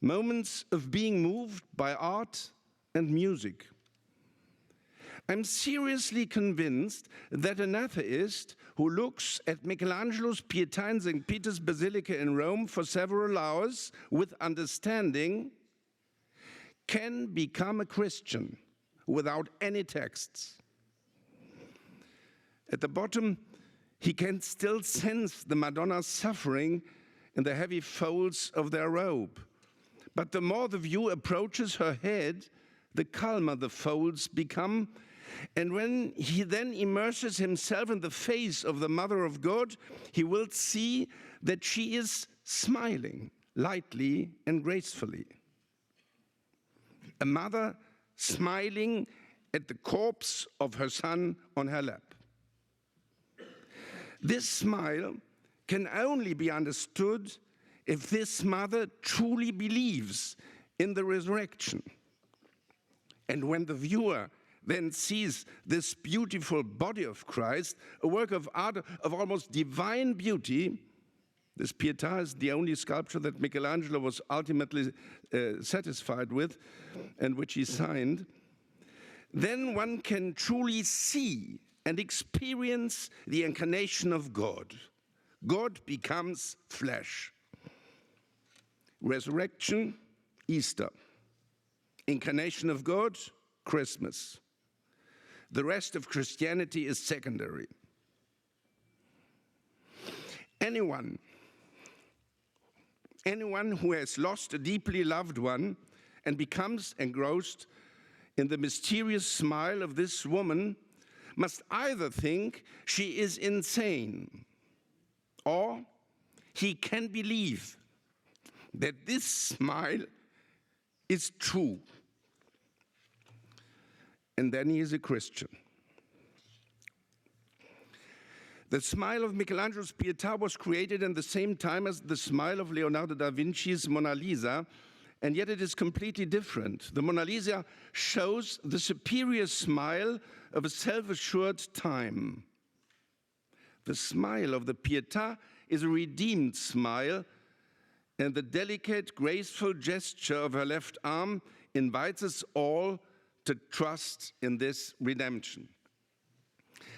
moments of being moved by art and music. I'm seriously convinced that an atheist who looks at Michelangelo's Pietà in St. Peter's Basilica in Rome for several hours with understanding can become a Christian without any texts. At the bottom, he can still sense the Madonna's suffering in the heavy folds of their robe. But the more the view approaches her head, the calmer the folds become. And when he then immerses himself in the face of the Mother of God, he will see that she is smiling lightly and gracefully. A mother smiling at the corpse of her son on her lap. This smile can only be understood if this mother truly believes in the resurrection. And when the viewer then sees this beautiful body of Christ, a work of art of almost divine beauty, this Pietà is the only sculpture that Michelangelo was ultimately satisfied with and which he signed, then one can truly see and experience the incarnation of God. God becomes flesh. Resurrection, Easter. Incarnation of God, Christmas. The rest of Christianity is secondary. Anyone who has lost a deeply loved one and becomes engrossed in the mysterious smile of this woman must either think she is insane, or he can believe that this smile is true. And then he is a Christian. The smile of Michelangelo's Pietà was created in the same time as the smile of Leonardo da Vinci's Mona Lisa, and yet it is completely different. The Mona Lisa shows the superior smile of a self-assured time. The smile of the Pietà is a redeemed smile, and the delicate, graceful gesture of her left arm invites us all to trust in this redemption.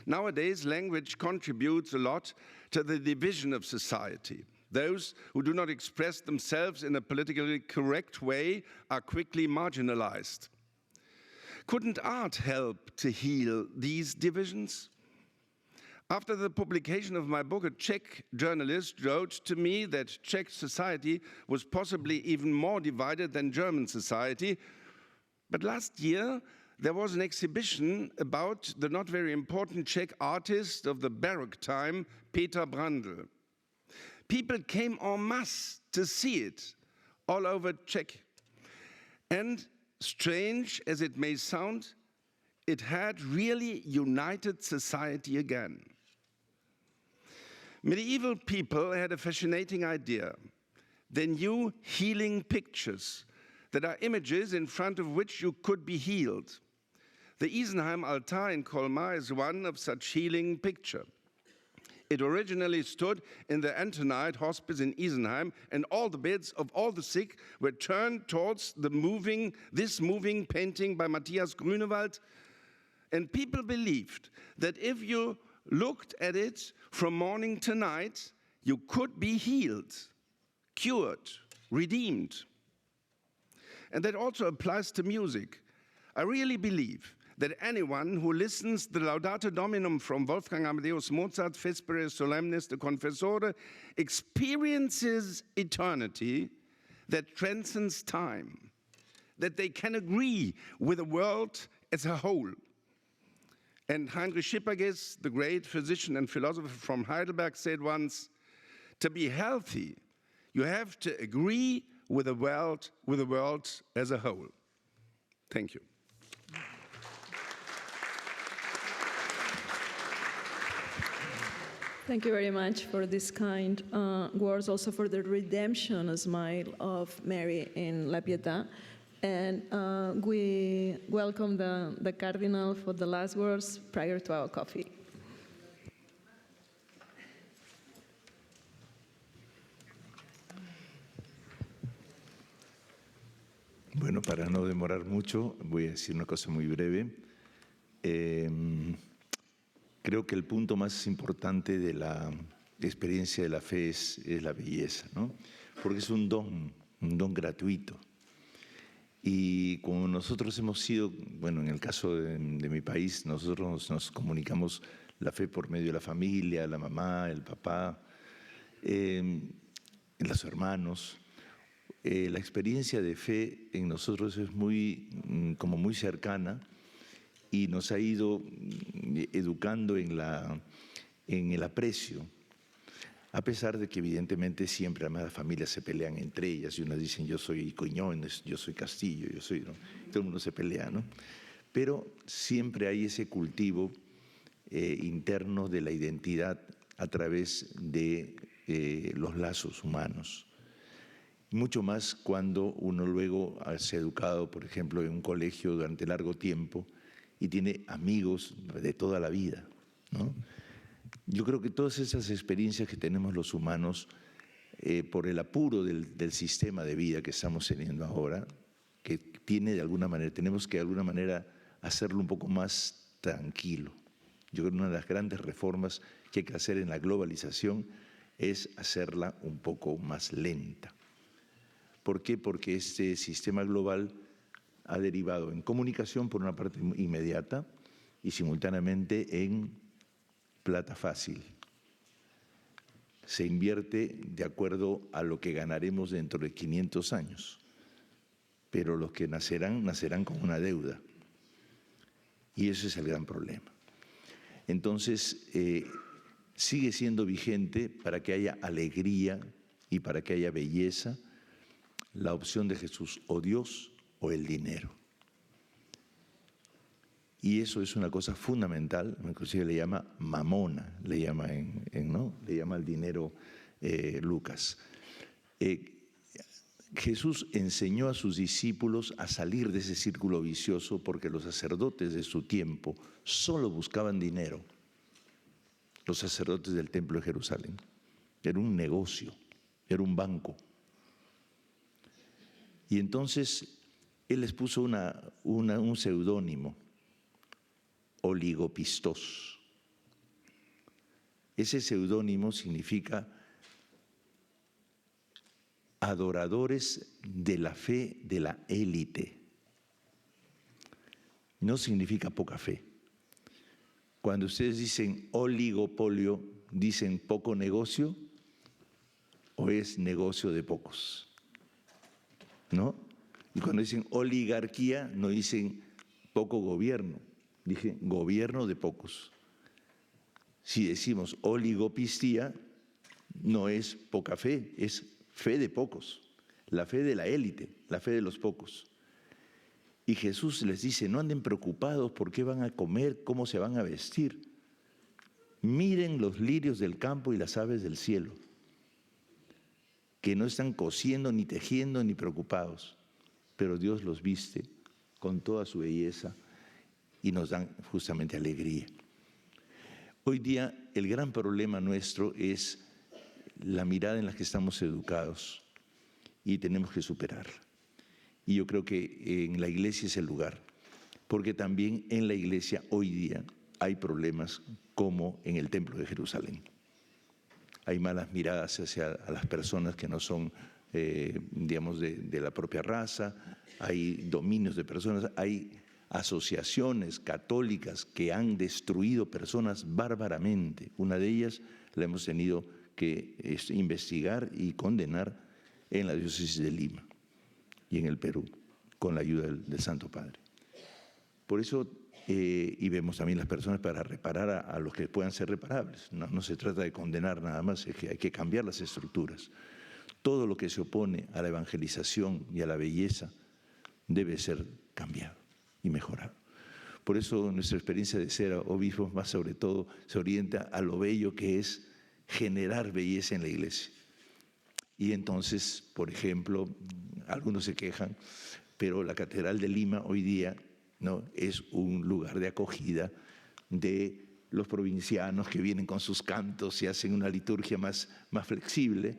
Nowadays, language contributes a lot to the division of society. Those who do not express themselves in a politically correct way are quickly marginalized. Couldn't art help to heal these divisions? After the publication of my book, a Czech journalist wrote to me that Czech society was possibly even more divided than German society. But last year, there was an exhibition about the not very important Czech artist of the Baroque time, Peter Brandl. People came en masse to see it all over Czech. And strange as it may sound, it had really united society again. Medieval people had a fascinating idea. They knew healing pictures, that are images in front of which you could be healed. The Isenheim altar in Colmar is one of such healing picture. It originally stood in the Antonite hospice in Isenheim, and all the beds of all the sick were turned towards this moving painting by Matthias Grünewald. And people believed that if you looked at it from morning to night, you could be healed, cured, redeemed. And that also applies to music. I really believe that anyone who listens the Laudate Dominum from Wolfgang Amadeus Mozart, Vespere Solemnis de Confessore, experiences eternity that transcends time, that they can agree with the world as a whole. And Heinrich Schipperges, the great physician and philosopher from Heidelberg, said once, to be healthy, you have to agree with the world as a whole. Thank you. Thank you very much for this kind words, also for the redemption smile of Mary in La Pietà. And we welcome the Cardinal for the last words prior to our coffee. Bueno, para no demorar mucho, voy a decir una cosa muy breve. Creo que el punto más importante de la experiencia de la fe es la belleza, ¿no? Porque es un don gratuito. Y como nosotros hemos sido, bueno, en el caso de mi país, nosotros nos comunicamos la fe por medio de la familia, la mamá, el papá, los hermanos. La experiencia de fe en nosotros es muy cercana y nos ha ido educando en el aprecio, a pesar de que evidentemente siempre además las familias se pelean entre ellas y unas dicen yo soy Coñones, yo soy Castillo, yo soy, ¿no? Todo el mundo se pelea, ¿no? Pero siempre hay ese cultivo interno de la identidad a través de los lazos humanos. Mucho más cuando uno luego se ha educado, por ejemplo, en un colegio durante largo tiempo y tiene amigos de toda la vida, ¿no? Yo creo que todas esas experiencias que tenemos los humanos, por el apuro del sistema de vida que estamos teniendo ahora, que tiene de alguna manera, tenemos que de alguna manera hacerlo un poco más tranquilo. Yo creo que una de las grandes reformas que hay que hacer en la globalización es hacerla un poco más lenta. ¿Por qué? Porque este sistema global ha derivado en comunicación por una parte inmediata y simultáneamente en plata fácil. Se invierte de acuerdo a lo que ganaremos dentro de 500 años, pero los que nacerán con una deuda. Y ese es el gran problema. Entonces, sigue siendo vigente para que haya alegría y para que haya belleza la opción de Jesús, o Dios o el dinero. Y eso es una cosa fundamental, inclusive le llama mamona, le llama ¿no? Le llama al dinero Lucas. Jesús enseñó a sus discípulos a salir de ese círculo vicioso porque los sacerdotes de su tiempo solo buscaban dinero. Los sacerdotes del templo de Jerusalén. Era un negocio, era un banco. Y entonces él les puso un seudónimo, oligopistos, Ese seudónimo significa adoradores de la fe de la élite. No significa poca fe. Cuando ustedes dicen oligopolio, ¿dicen poco negocio o es negocio de pocos? ¿No? Y cuando dicen oligarquía, no dicen poco gobierno, dije gobierno de pocos. Si decimos oligopistía, no es poca fe, es fe de pocos, la fe de la élite, la fe de los pocos. Y Jesús les dice, no anden preocupados por qué van a comer, cómo se van a vestir. Miren los lirios del campo y las aves del cielo, que no están cosiendo, ni tejiendo, ni preocupados, pero Dios los viste con toda su belleza y nos dan justamente alegría. Hoy día el gran problema nuestro es la mirada en la que estamos educados y tenemos que superarla. Y yo creo que en la iglesia es el lugar, porque también en la iglesia hoy día hay problemas como en el Templo de Jerusalén. Hay malas miradas hacia a las personas que no son, digamos, de la propia raza, hay dominios de personas, hay asociaciones católicas que han destruido personas bárbaramente. Una de ellas la hemos tenido que investigar y condenar en la diócesis de Lima y en el Perú, con la ayuda del Santo Padre. Por eso, y vemos también las personas para reparar a los que puedan ser reparables. No se trata de condenar nada más, es que hay que cambiar las estructuras. Todo lo que se opone a la evangelización y a la belleza debe ser cambiado y mejorado. Por eso nuestra experiencia de ser obispos más sobre todo se orienta a lo bello que es generar belleza en la iglesia. Y entonces, por ejemplo, algunos se quejan, pero la Catedral de Lima hoy día, ¿no?, es un lugar de acogida de los provincianos que vienen con sus cantos y hacen una liturgia más flexible,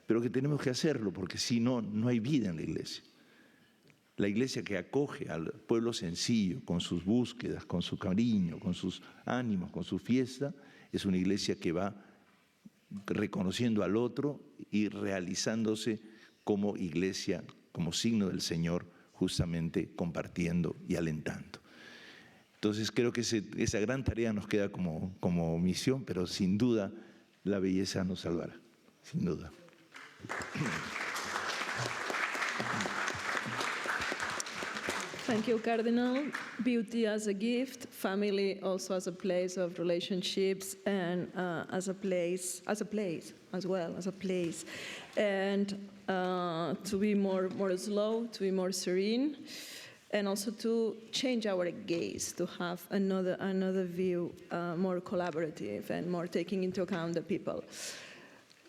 pero que tenemos que hacerlo porque si no, no hay vida en la iglesia. La iglesia que acoge al pueblo sencillo, con sus búsquedas, con su cariño, con sus ánimos, con su fiesta, es una iglesia que va reconociendo al otro y realizándose como iglesia, como signo del Señor, justamente compartiendo y alentando. Entonces creo que esa gran tarea nos queda como misión, pero sin duda la belleza nos salvará, sin duda. Thank you, Cardinal. Beauty as a gift, family also as a place of relationships, and as a place as well, and to be more slow, to be more serene, and also to change our gaze, to have another view, more collaborative and more taking into account the people.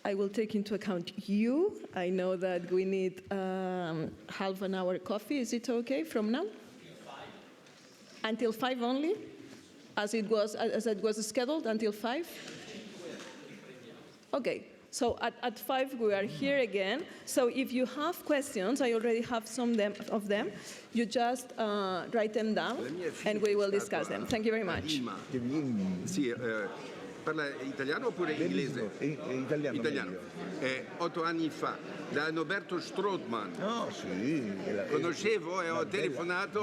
I will take into account you. I know that we need half an hour coffee. Is it okay from now? Until 5 only? As it was scheduled, until 5? Okay. So at 5 we are here again. So if you have questions, I already have some of them. You just write them down and we will discuss them. Thank you very much. Sì, parla italiano oppure inglese? Italiano. 8 anni fa, da Noberto Strootman. No, sì. Conoscevo e ho telefonato